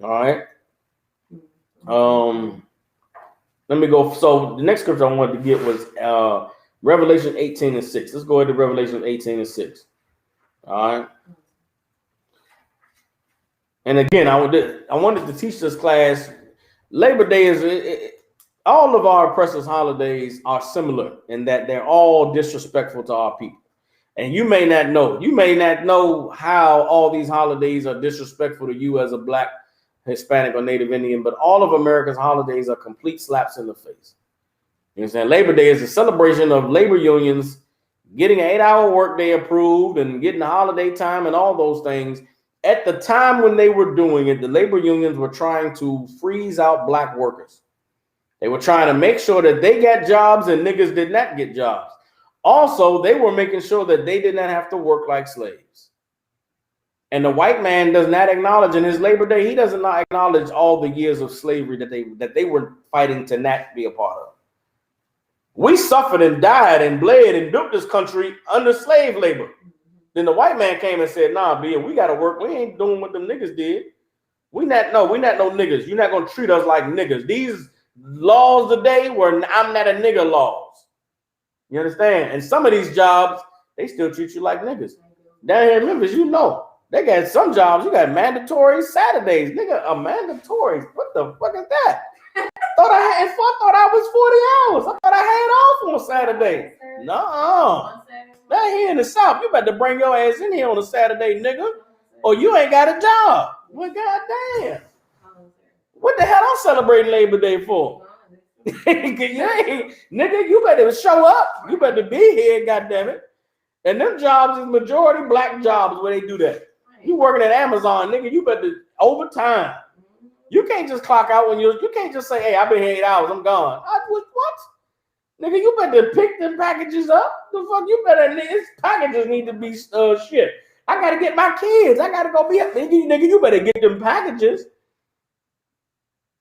S1: All right. Let me go. So the next scripture I wanted to get was Revelation 18:6. Let's go ahead to Revelation 18:6. All right. And again, I wanted to teach this class. Labor Day is all of our oppressors' holidays are similar in that they're all disrespectful to our people. And you may not know. You may not know how all these holidays are disrespectful to you as a Black, Hispanic, or Native Indian, but all of America's holidays are complete slaps in the face. You understand? Labor Day is a celebration of labor unions getting an 8-hour workday approved and getting the holiday time and all those things. At the time when they were doing it, the labor unions were trying to freeze out Black workers. They were trying to make sure that they got jobs and niggas did not get jobs. Also, they were making sure that they did not have to work like slaves. And the white man does not acknowledge in his Labor Day, he does not acknowledge all the years of slavery that they were fighting to not be a part of. We suffered and died and bled and built this country under slave labor. Then the white man came and said, nah, B, we got to work. We ain't doing what them niggas did. We not no niggas. You're not going to treat us like niggas. These laws today were I'm not a nigga laws. You understand? And some of these jobs, they still treat you like niggas. Down here in Memphis, you know, they got some jobs, you got mandatory Saturdays. Nigga, a mandatory. What the fuck is that? I thought I was 40 hours. I thought I had off on Saturday. No. Down here in the South, you better bring your ass in here on a Saturday, nigga, or you ain't got a job. Well, goddamn. What the hell I'm celebrating Labor Day for? Nigga, you better show up. You better be here, goddammit. And them jobs is majority black jobs where they do that. You working at Amazon, nigga, you better overtime. You can't just clock out when you can't just say, hey, I've been here 8 hours, I'm gone. What? Nigga, you better pick them packages up. The fuck, you better, these packages need to be shit. I gotta get my kids. I gotta go be up. Nigga, you better get them packages.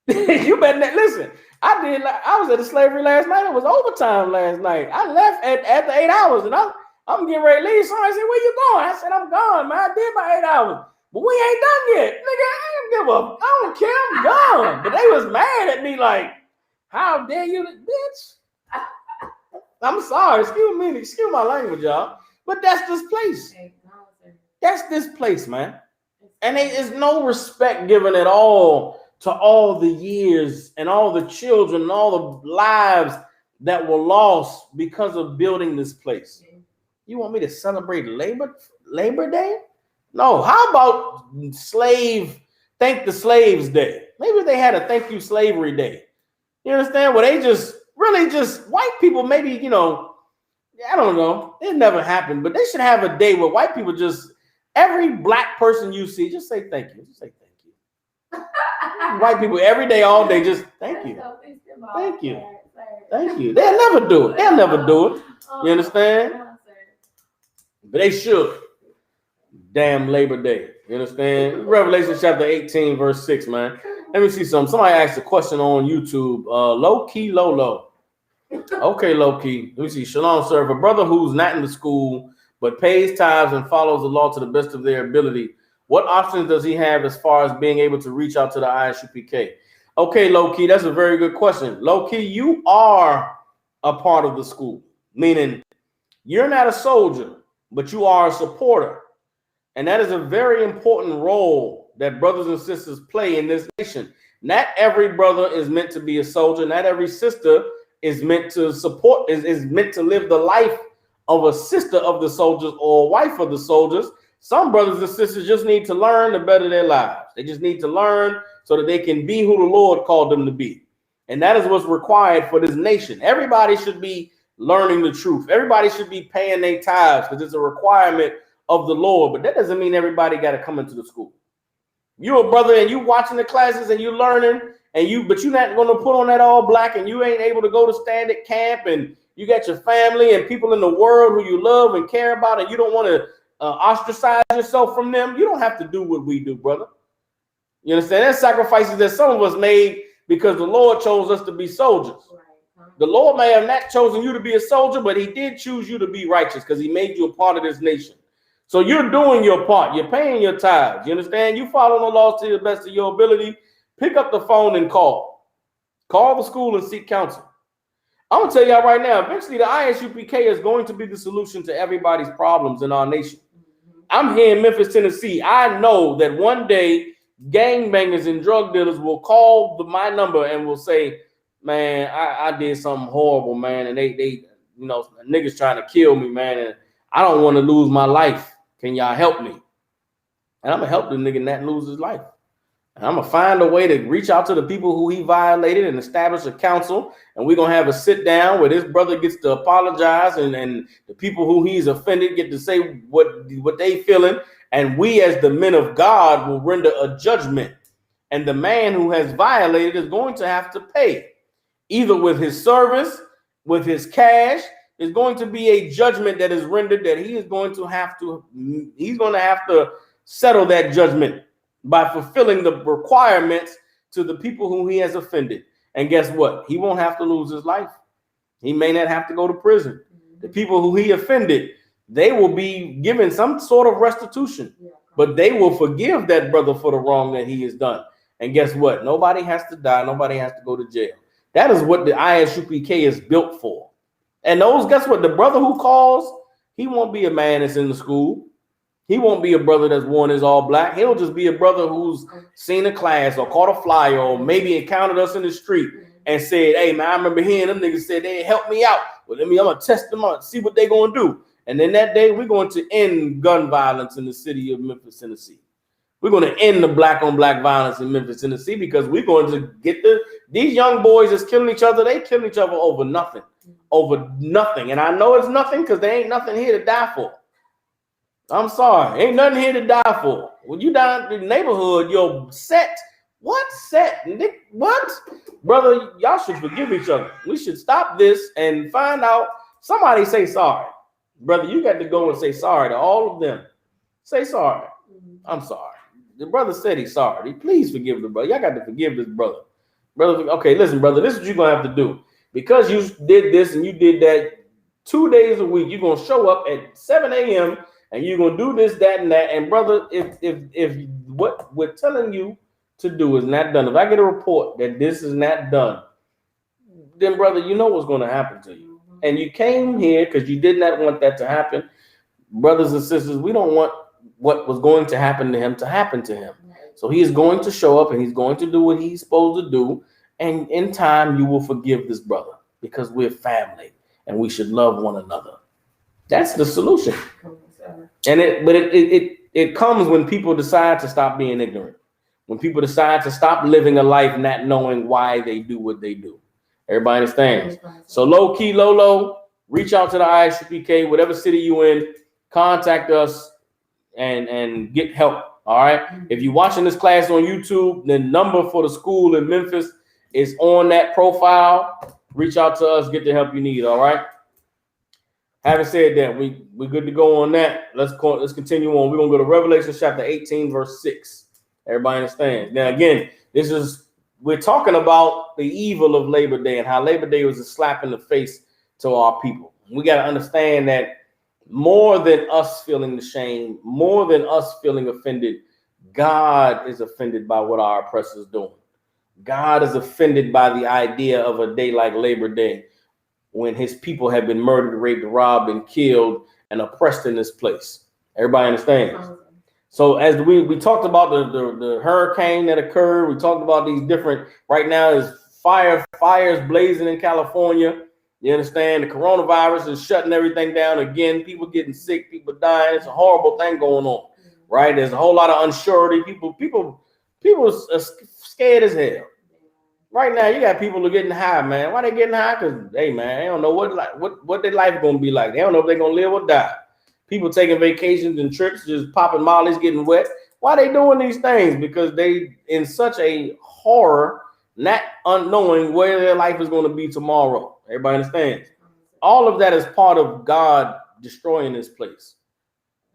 S1: You better listen. I was at the slavery last night. It was overtime last night. I left at the 8 hours, and I'm getting ready to leave. Somebody said, "Where you going?" I said, "I'm gone, man. I did my 8 hours, but we ain't done yet, nigga. I don't care. I'm gone." But they was mad at me, like, "How dare you, bitch?" I'm sorry. Excuse my language, y'all. But that's this place. That's this place, man. And there is no respect given at all to all the years and all the children and all the lives that were lost because of building this place. You want me to celebrate Labor Day? No. How about Thank the Slaves Day? Maybe they had a Thank You Slavery Day. You understand? Where they just white people, maybe, I don't know. It never happened, but they should have a day where white people every black person you see, just say thank you. Just say thank you. White people every day, all day, just thank you. Thank you. Thank you. They'll never do it. They'll never do it. You understand? But they should. Damn Labor Day. You understand? Revelation chapter 18, verse 6, man. Let me see something. Somebody asked a question on YouTube. Low key, low. Okay, low key. Let me see. Shalom, sir. If a brother who's not in the school but pays tithes and follows the law to the best of their ability, what options does he have as far as being able to reach out to the ISUPK? Okay, low key, that's a very good question. Low key, you are a part of the school, meaning you're not a soldier, but you are a supporter. And that is a very important role that brothers and sisters play in this nation. Not every brother is meant to be a soldier. Not every sister is meant to support, is meant to live the life of a sister of the soldiers or a wife of the soldiers. Some brothers and sisters just need to learn to better their lives. They just need to learn so that they can be who the Lord called them to be. And that is what's required for this nation. Everybody should be learning the truth. Everybody should be paying their tithes because it's a requirement of the Lord. But that doesn't mean everybody got to come into the school. You're a brother and you watching the classes and you learning but you're not going to put on that all black and you ain't able to go to stand at camp and you got your family and people in the world who you love and care about and you don't want to ostracize yourself from them. You don't have to do what we do, brother. You understand? There's sacrifices that some of us made because the Lord chose us to be soldiers. The Lord may have not chosen you to be a soldier, but he did choose you to be righteous because he made you a part of this nation. So you're doing your part. You're paying your tithes. You understand? You follow the laws to the best of your ability. Pick up the phone and call. Call the school and seek counsel. I'm going to tell y'all right now, eventually the ISUPK is going to be the solution to everybody's problems in our nation. I'm here in Memphis, Tennessee. I know that one day gangbangers and drug dealers will call my number and will say, man, I did something horrible, man. And they niggas trying to kill me, man. And I don't want to lose my life. Can y'all help me? And I'm going to help the nigga not lose his life. And I'm going to find a way to reach out to the people who he violated and establish a council. And we're going to have a sit down where this brother gets to apologize and the people who he's offended get to say what they feeling. And we as the men of God will render a judgment. And the man who has violated is going to have to pay either with his service, with his cash. Is going to be a judgment that is rendered that he's going to have to settle that judgment by fulfilling the requirements to the people who he has offended. And guess what? He won't have to lose his life. He may not have to go to prison. The people who he offended, they will be given some sort of restitution, but they will forgive that brother for the wrong that he has done. And guess what? Nobody has to die. Nobody has to go to jail. That is what the ISUPK is built for. And guess what? The brother who calls, he won't be a man that's in the school. He won't be a brother that's worn his all black. He'll just be a brother who's seen a class or caught a flyer or maybe encountered us in the street and said, hey, man, I remember hearing them niggas said they helped me out. Well, I'm going to test them out, see what they're going to do. And in that day, we're going to end gun violence in the city of Memphis, Tennessee. We're going to end the black on black violence in Memphis, Tennessee, because we're going to get these young boys that's killing each other. They killing each other over nothing. And I know it's nothing because there ain't nothing here to die for. I'm sorry. Ain't nothing here to die for. When you down in the neighborhood, you're set. What set? What? Brother, y'all should forgive each other. We should stop this and find out. Somebody say sorry. Brother, you got to go and say sorry to all of them. Say sorry. I'm sorry. The brother said he's sorry. Please forgive the brother. Y'all got to forgive this brother. Brother, okay, listen, brother, this is what you're going to have to do. Because you did this and you did that 2 days a week, you're going to show up at 7 a.m. and you're going to do this, that, and that. And brother, if what we're telling you to do is not done, if I get a report that this is not done, then brother, you know what's going to happen to you. And you came here because you did not want that to happen. Brothers and sisters, we don't want what was going to happen to him to happen to him. So he is going to show up and he's going to do what he's supposed to do. And in time, you will forgive this brother because we're family and we should love one another. That's the solution. And it comes when people decide to stop being ignorant. When people decide to stop living a life not knowing why they do what they do. Everybody understands. So low key, low, reach out to the ISUPK, whatever city you in, contact us and get help. All right. If you're watching this class on YouTube, the number for the school in Memphis is on that profile. Reach out to us, get the help you need. All right. Having said that, we're good to go on that. Let's continue on. We're gonna go to Revelation chapter 18, verse 6. Everybody understands. Now, again, we're talking about the evil of Labor Day and how Labor Day was a slap in the face to our people. We got to understand that more than us feeling the shame, more than us feeling offended, God is offended by what our oppressors doing. God is offended by the idea of a day like Labor Day when his people have been murdered, raped, robbed, and killed and oppressed in this place. Everybody understands? So as we talked about the hurricane that occurred, we talked about these different, right now is fires blazing in California. You understand? The coronavirus is shutting everything down again. People getting sick, people dying. It's a horrible thing going on, right? There's a whole lot of unsurety. People are scared as hell. Right now, you got people who are getting high, man. Why they getting high? Because, hey, man, they don't know what their life is going to be like. They don't know if they're going to live or die. People taking vacations and trips, just popping mollies, getting wet. Why they doing these things? Because they in such a horror, not unknowing where their life is going to be tomorrow. Everybody understands? All of that is part of God destroying this place.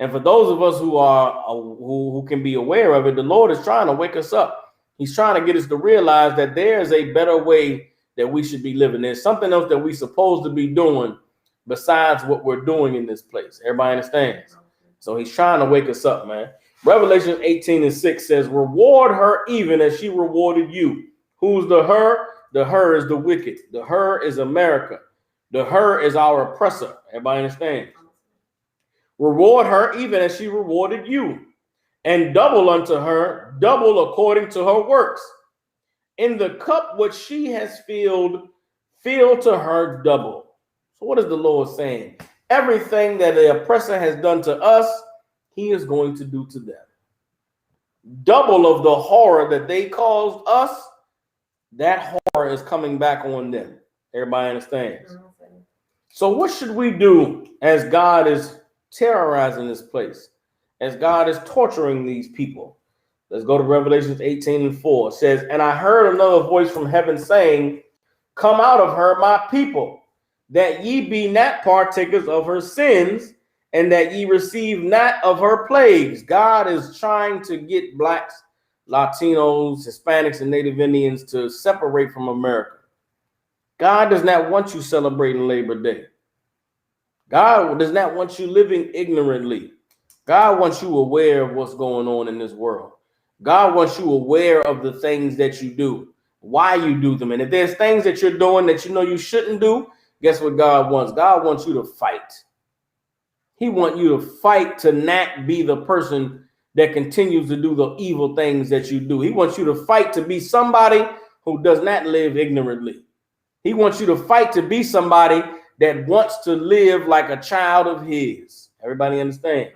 S1: And for those of us who can be aware of it, the Lord is trying to wake us up. He's trying to get us to realize that there's a better way that we should be living. There's something else that we're supposed to be doing besides what we're doing in this place. Everybody understands? So he's trying to wake us up, man. Revelation 18:6 says, reward her even as she rewarded you. Who's the her? The her is the wicked. The her is America. The her is our oppressor. Everybody understands? Reward her even as she rewarded you. And double unto her, double according to her works. In the cup which she has filled, fill to her double. So what is the Lord saying? Everything that the oppressor has done to us, he is going to do to them. Double of the horror that they caused us, that horror is coming back on them. Everybody understands? So what should we do as God is terrorizing this place? As God is torturing these people? Let's go to Revelation 18:4. It says, and I heard another voice from heaven saying, come out of her, my people, that ye be not partakers of her sins, and that ye receive not of her plagues. God is trying to get blacks, Latinos, Hispanics, and Native Indians to separate from America. God does not want you celebrating Labor Day. God does not want you living ignorantly. God wants you aware of what's going on in this world. God wants you aware of the things that you do, why you do them. And if there's things that you're doing that you know you shouldn't do, guess what God wants? God wants you to fight. He wants you to fight to not be the person that continues to do the evil things that you do. He wants you to fight to be somebody who does not live ignorantly. He wants you to fight to be somebody that wants to live like a child of his. Everybody understand?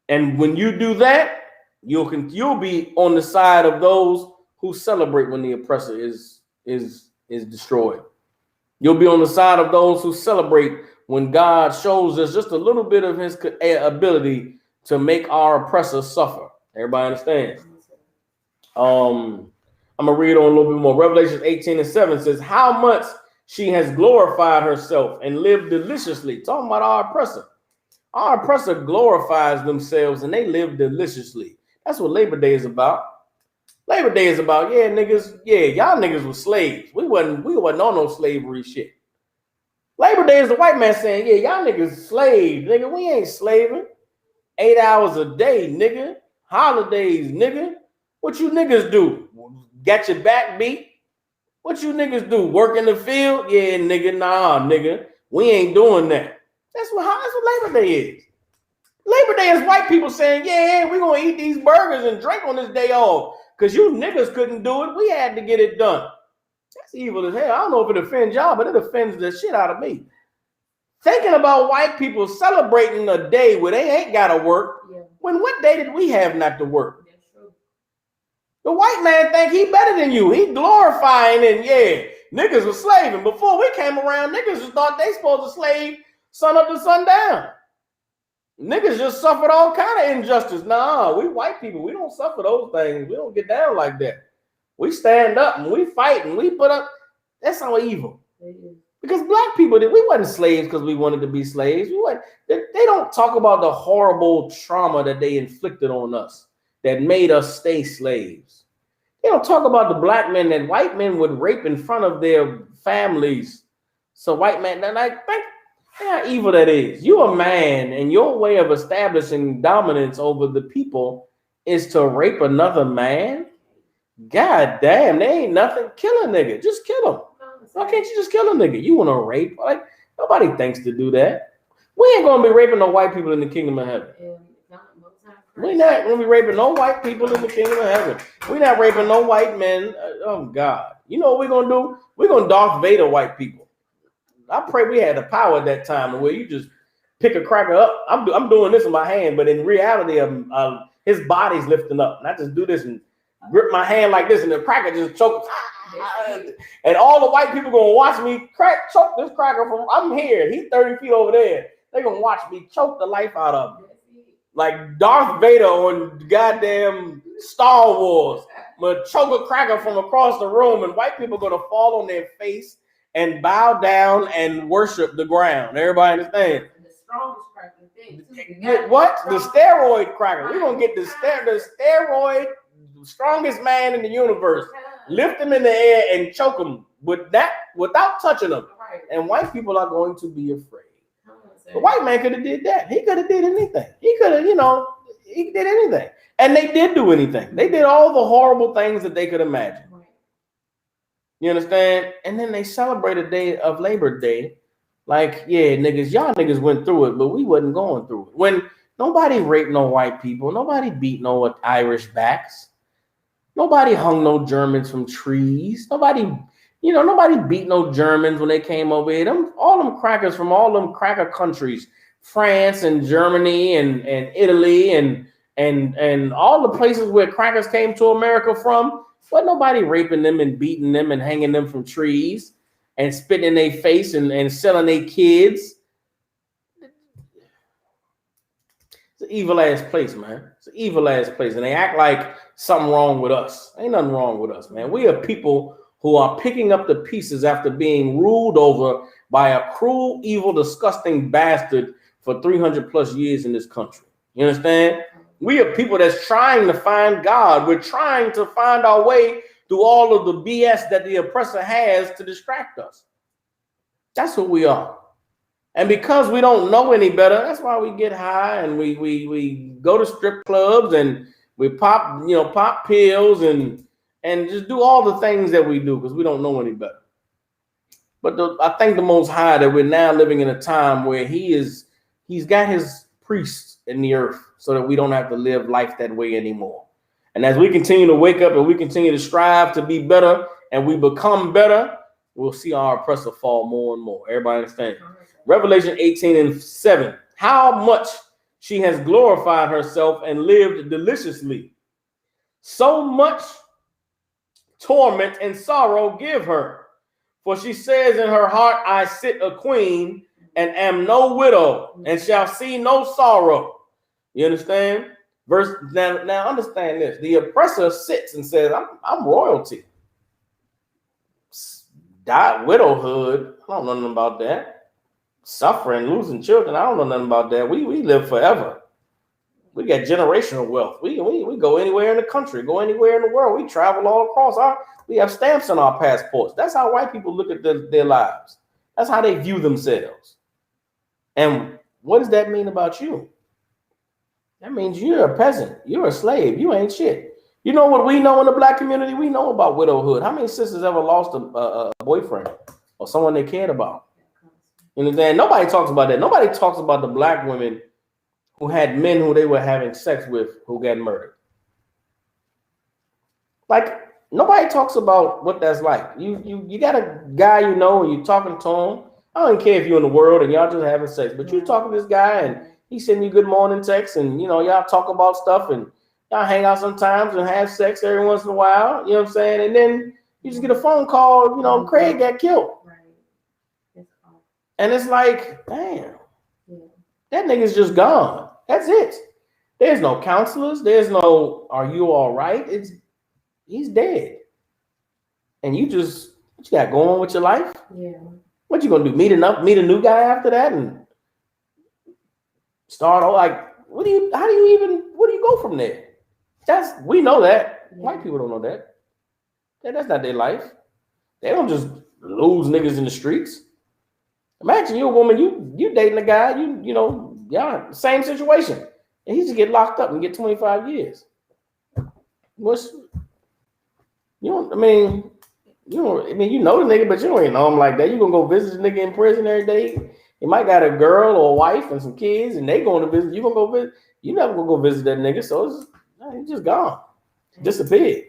S1: And when you do that, you'll be on the side of those who celebrate when the oppressor is destroyed. You'll be on the side of those who celebrate when God shows us just a little bit of his ability to make our oppressor suffer. Everybody understands? I'm gonna read on a little bit more. Revelation 18:7 says, how much she has glorified herself and lived deliciously. Talking about our oppressor. Our oppressor glorifies themselves and they live deliciously. That's what Labor Day is about. Labor Day is about, yeah, niggas, yeah, y'all niggas were slaves. We wasn't on no slavery shit. Labor Day is the white man saying, yeah, y'all niggas slaves, nigga. We ain't slaving. 8 hours a day, nigga. Holidays, nigga. What you niggas do? Got your back beat? What you niggas do? Work in the field? Yeah, nigga, nah, nigga. We ain't doing that. That's what Labor Day is. Labor Day is white people saying, yeah, we're going to eat these burgers and drink on this day off because you niggas couldn't do it. We had to get it done. That's evil as hell. I don't know if it offends y'all, but it offends the shit out of me. Thinking about white people celebrating a day where they ain't got to work. Yeah. When what day did we have not to work? That's true. The white man think he better than you. He glorifying and yeah, niggas was slaving. Before we came around, niggas just thought they supposed to slave sun up to sundown. Niggas just suffered all kind of injustice. Nah, we white people, we don't suffer those things. We don't get down like that. We stand up and we fight and we put up. That's how evil. Because black people, we wasn't slaves because we wanted to be slaves. They don't talk about the horrible trauma that they inflicted on us that made us stay slaves. They don't talk about the black men that white men would rape in front of their families. So white men, and I think how evil that is. You're a man, and your way of establishing dominance over the people is to rape another man. God damn, there ain't nothing. Kill a nigga. Just kill him. Why can't you just kill a nigga? You want to rape? Like, nobody thinks to do that. We ain't going to be raping no white people in the kingdom of heaven. We're not going to be raping no white people in the kingdom of heaven. We're not raping no white men. Oh, God. You know what we're going to do? We're going to Darth Vader white people. I pray we had the power at that time where you just pick a cracker up. I'm doing this in my hand, but in reality, his body's lifting up. And I just do this and grip my hand like this, and the cracker just chokes. And all the white people gonna watch me choke this cracker from. I'm here. He's 30 feet over there. They're gonna watch me choke the life out of him. Like Darth Vader on goddamn Star Wars. I'm gonna choke a cracker from across the room, and white people gonna fall on their face and bow down and worship the ground. Everybody understand? The strongest cracker. What? The steroid cracker. We're gonna get the steroid strongest man in the universe. Lift him in the air and choke him without touching him. And white people are going to be afraid. The white man could have did that. He could have did anything. He could have, he did anything. And they did do anything. They did all the horrible things that they could imagine. You understand? And then they celebrate a day of Labor Day. Like, yeah, niggas, y'all niggas went through it, but we wasn't going through it. When nobody raped no white people, nobody beat no Irish backs. Nobody hung no Germans from trees. Nobody beat no Germans when they came over here. All them crackers from all them cracker countries, France and Germany and Italy and all the places where crackers came to America from, but nobody raping them and beating them and hanging them from trees and spitting in their face and selling their kids. It's an evil ass place, man. It's an evil ass place. And they act like something wrong with us. Ain't nothing wrong with us, man. We are people who are picking up the pieces after being ruled over by a cruel, evil, disgusting bastard for 300 plus years in this country. You understand? We are people that's trying to find God. We're trying to find our way through all of the BS that the oppressor has to distract us. That's who we are. And because we don't know any better, that's why we get high and we go to strip clubs and we pop pills and just do all the things that we do because we don't know any better. But I thank the Most High that we're now living in a time where he's got his priests in the earth so that we don't have to live life that way anymore. And as we continue to wake up and we continue to strive to be better and we become better, we'll see our oppressor fall more and more. Everybody understand? Revelation 18:7. How much she has glorified herself and lived deliciously. So much torment and sorrow give her. For she says in her heart, I sit a queen and am no widow and shall see no sorrow. You understand? Verse now understand this. The oppressor sits and says, I'm royalty. Die widowhood. I don't know nothing about that. Suffering, losing children. I don't know nothing about that. We live forever. We got generational wealth. We go anywhere in the country, go anywhere in the world. We travel all across. We have stamps on our passports. That's how white people look at their lives. That's how they view themselves. And what does that mean about you? That means you're a peasant. You're a slave. You ain't shit. You know what we know in the black community? We know about widowhood. How many sisters ever lost a boyfriend or someone they cared about? You know what I'm saying? Nobody talks about that. Nobody talks about the black women who had men who they were having sex with who got murdered. Like, nobody talks about what that's like. You got a guy you know and you're talking to him. I don't care if you're in the world and y'all just having sex, but you're talking to this guy and he's sending you good morning texts and, y'all talk about stuff and y'all hang out sometimes and have sex every once in a while. You know what I'm saying? And then you just get a phone call, Craig got killed. Right. And it's like, damn, that nigga's just gone. That's it. There's no counselors. There's no, are you all right? He's dead. And what you got going with your life? Yeah. What you gonna do? Meet a new guy after that and start all like, where do you go from there? We know that. Yeah. White people don't know that. That's not their life. They don't just lose niggas in the streets. Imagine you're a woman, you dating a guy, y'all same situation. And he just get locked up and get 25 years. You know the nigga, but you don't even know him like that. You gonna go visit the nigga in prison every day. He might got a girl or a wife and some kids, and they going to visit. You gonna go visit? You never gonna go visit that nigga. So he's just gone, disappeared.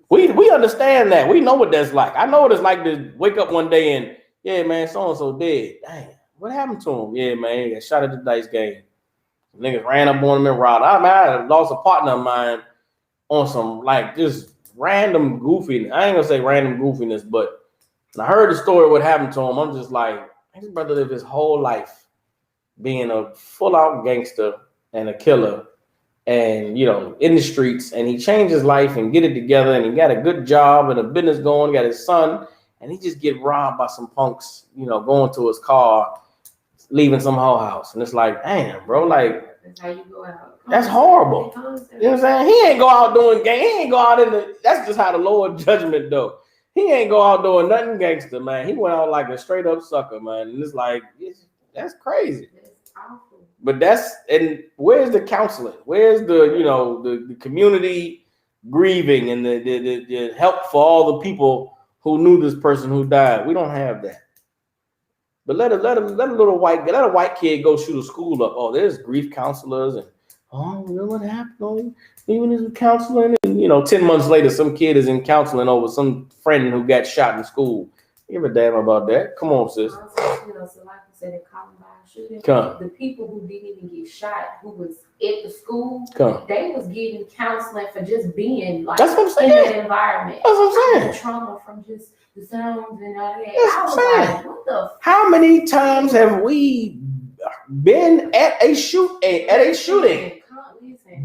S1: We understand that. We know what that's like. I know what it's like to wake up one day and yeah, man, so and so dead. Dang, what happened to him? Yeah, man, he got shot at the dice game. Niggas ran up on him and robbed. I lost a partner of mine on some like just random goofiness. I ain't gonna say random goofiness, but when I heard the story of what happened to him, I'm just like, his brother lived his whole life being a full-out gangster and a killer and, in the streets, and he changed his life and get it together, and he got a good job and a business going, got his son, and he just get robbed by some punks, going to his car, leaving some whole house. And it's like, damn, bro, like,
S2: that's how you go out.
S1: That's horrible. You know what I'm saying? He ain't go out doing gang. He ain't go out that's just how the Lord judgment though. He ain't go out doing nothing gangster, man. He went out like a straight up sucker, man. And it's like, that's crazy.
S2: That's awful.
S1: But and where's the counseling? Where's the community grieving and the help for all the people who knew this person who died? We don't have that. But let a white kid go shoot a school up. Oh, there's grief counselors and what happened? Even in counseling, and 10 months later, some kid is in counseling over some friend who got shot in school. Give a damn about that. Come on, sis.
S2: So like you said, in Columbine shooting, the people who didn't even get shot, who was at the school, they was getting counseling for just being like
S1: that's what I'm saying.
S2: In that environment.
S1: That's what I'm saying.
S2: The trauma from just the sounds and all that. I was like, what the?
S1: How many times have we been at a shooting?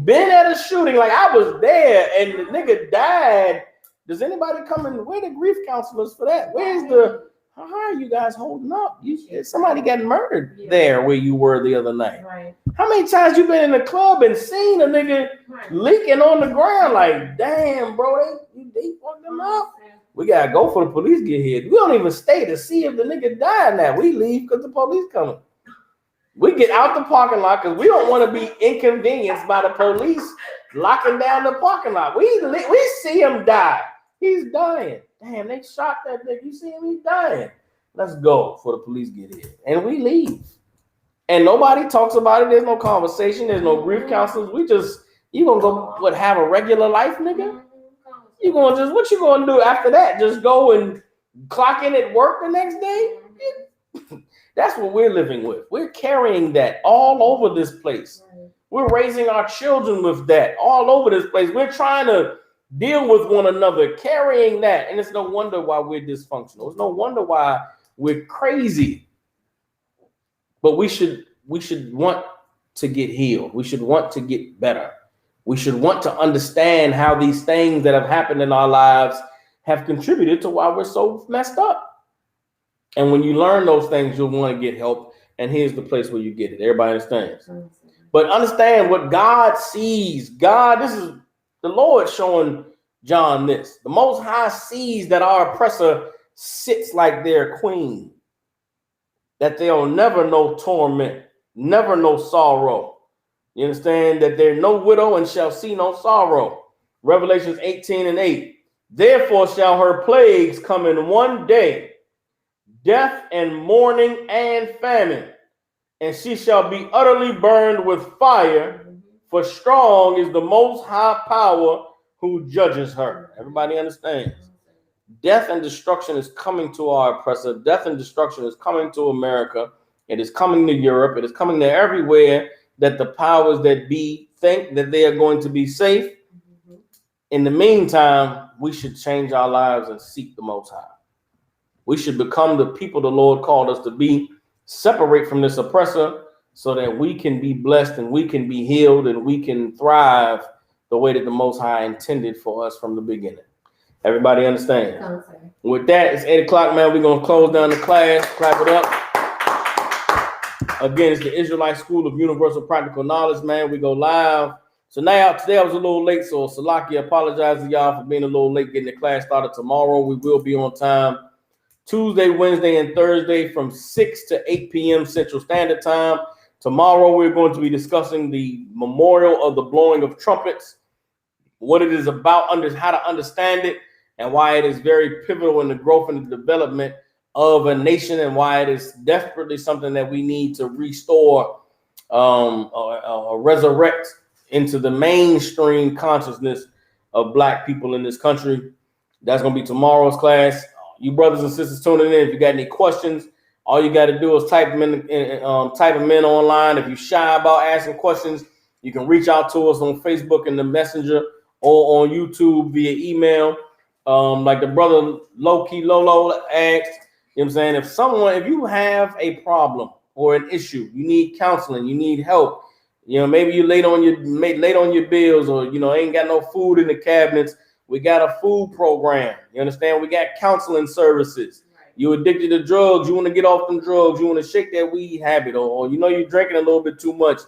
S1: Been at a shooting, like I was there and the nigga died. Does anybody come in? Where the grief counselors for that? How are you guys holding up? Somebody got murdered there where you were the other night.
S2: Right.
S1: How many times you been in the club and seen a nigga leaking on the ground? Like, damn, bro, they fucked them up. We gotta go for the police get here. We don't even stay to see if the nigga died now. We leave because the police coming. We get out the parking lot because we don't want to be inconvenienced by the police locking down the parking lot. We see him die. He's dying. Damn, they shot that nigga. You see him? He's dying. Let's go before the police get here. And we leave. And nobody talks about it. There's no conversation. There's no grief counselors. You gonna go, have a regular life, nigga? You gonna what you gonna do after that? Just go and clock in at work the next day. That's what we're living with. We're carrying that all over this place. We're raising our children with that all over this place. We're trying to deal with one another, carrying that. And it's no wonder why we're dysfunctional. It's no wonder why we're crazy. But we should want to get healed. We should want to get better. We should want to understand how these things that have happened in our lives have contributed to why we're so messed up. And when you learn those things, you'll want to get help. And here's the place where you get it. Everybody understands. But understand what God sees. God, this is the Lord showing John this. The Most High sees that our oppressor sits like their queen, that they'll never know torment, never know sorrow. You understand? That they're no widow and shall see no sorrow. Revelations 18:8. Therefore shall her plagues come in one day, death and mourning and famine, and she shall be utterly burned with fire, for strong is the Most High power who judges her. Everybody understands? Death and destruction is coming to our oppressor. Death and destruction is coming to America. It is coming to Europe. It is coming to everywhere that the powers that be think that they are going to be safe. In the meantime, we should change our lives and seek the Most High. We should become the people the Lord called us to be, separate from this oppressor so that we can be blessed and we can be healed and we can thrive the way that the Most High intended for us from the beginning. Everybody understand?
S2: Okay.
S1: With that, it's 8 o'clock, man. We're going to close down the class. Clap it up. Again, it's the Israelite School of Universal Practical Knowledge, man. We go live. So now, today I was a little late, so Salaki, I apologize to y'all for being a little late getting the class started tomorrow. We will be on time Tuesday, Wednesday, and Thursday from 6 to 8 p.m. Central Standard Time. Tomorrow, we're going to be discussing the memorial of the blowing of trumpets, what it is about, how to understand it, and why it is very pivotal in the growth and the development of a nation, and why it is desperately something that we need to restore or resurrect into the mainstream consciousness of Black people in this country. That's going to be tomorrow's class. You brothers and sisters tuning in, if you got any questions, all you got to do is type them in online. If you're shy about asking questions, you can reach out to us on Facebook in the Messenger or on YouTube via email. Like the brother Low-Key Lolo asked, you know what I'm saying? If you have a problem or an issue, you need counseling, you need help, you know, maybe you're late on your bills, or, you know, ain't got no food in the cabinets. We got a food program. You understand? We got counseling services. You addicted to drugs. You want to get off them drugs. You want to shake that weed habit, or you know you're drinking a little bit too much.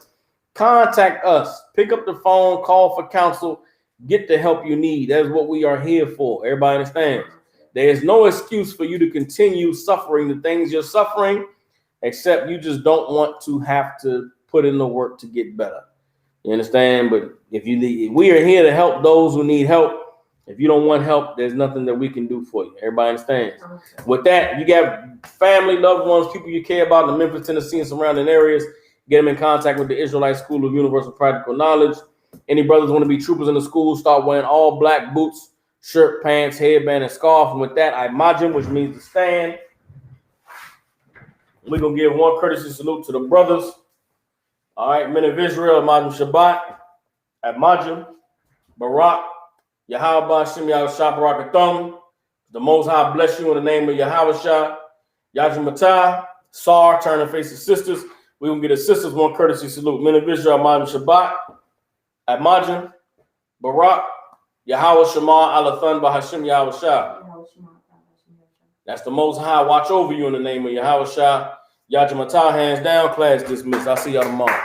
S1: Contact us. Pick up the phone. Call for counsel. Get the help you need. That's what we are here for. Everybody understands? There is no excuse for you to continue suffering the things you're suffering, except you just don't want to have to put in the work to get better. You understand? But we are here to help those who need help. If you don't want help, there's nothing that we can do for you. Everybody understands? Okay. With that, you got family, loved ones, people you care about in the Memphis, Tennessee, and surrounding areas. Get them in contact with the Israelite School of Universal Practical Knowledge. Any brothers want to be troopers in the school, start wearing all black boots, shirt, pants, headband, and scarf. And with that, I imagine, which means to stand. We're going to give one courtesy salute to the brothers. All right, men of Israel, Imagine Shabbat, Imagine, Barak, Yahweh Shem Yahushua Barak Atham. The Most High bless you in the name of Yahushua. Yajimatah, Sar, turn and face the sisters. We're going to get the sisters one courtesy salute. Men of Israel, Imagine Shabbat, Imagine, Barak, Yahweh Shema Alathan Bahashem Yahushua. That's the Most High. Watch over you in the name of Yahushua. Yajimatah, hands down, class dismissed. I'll see y'all tomorrow.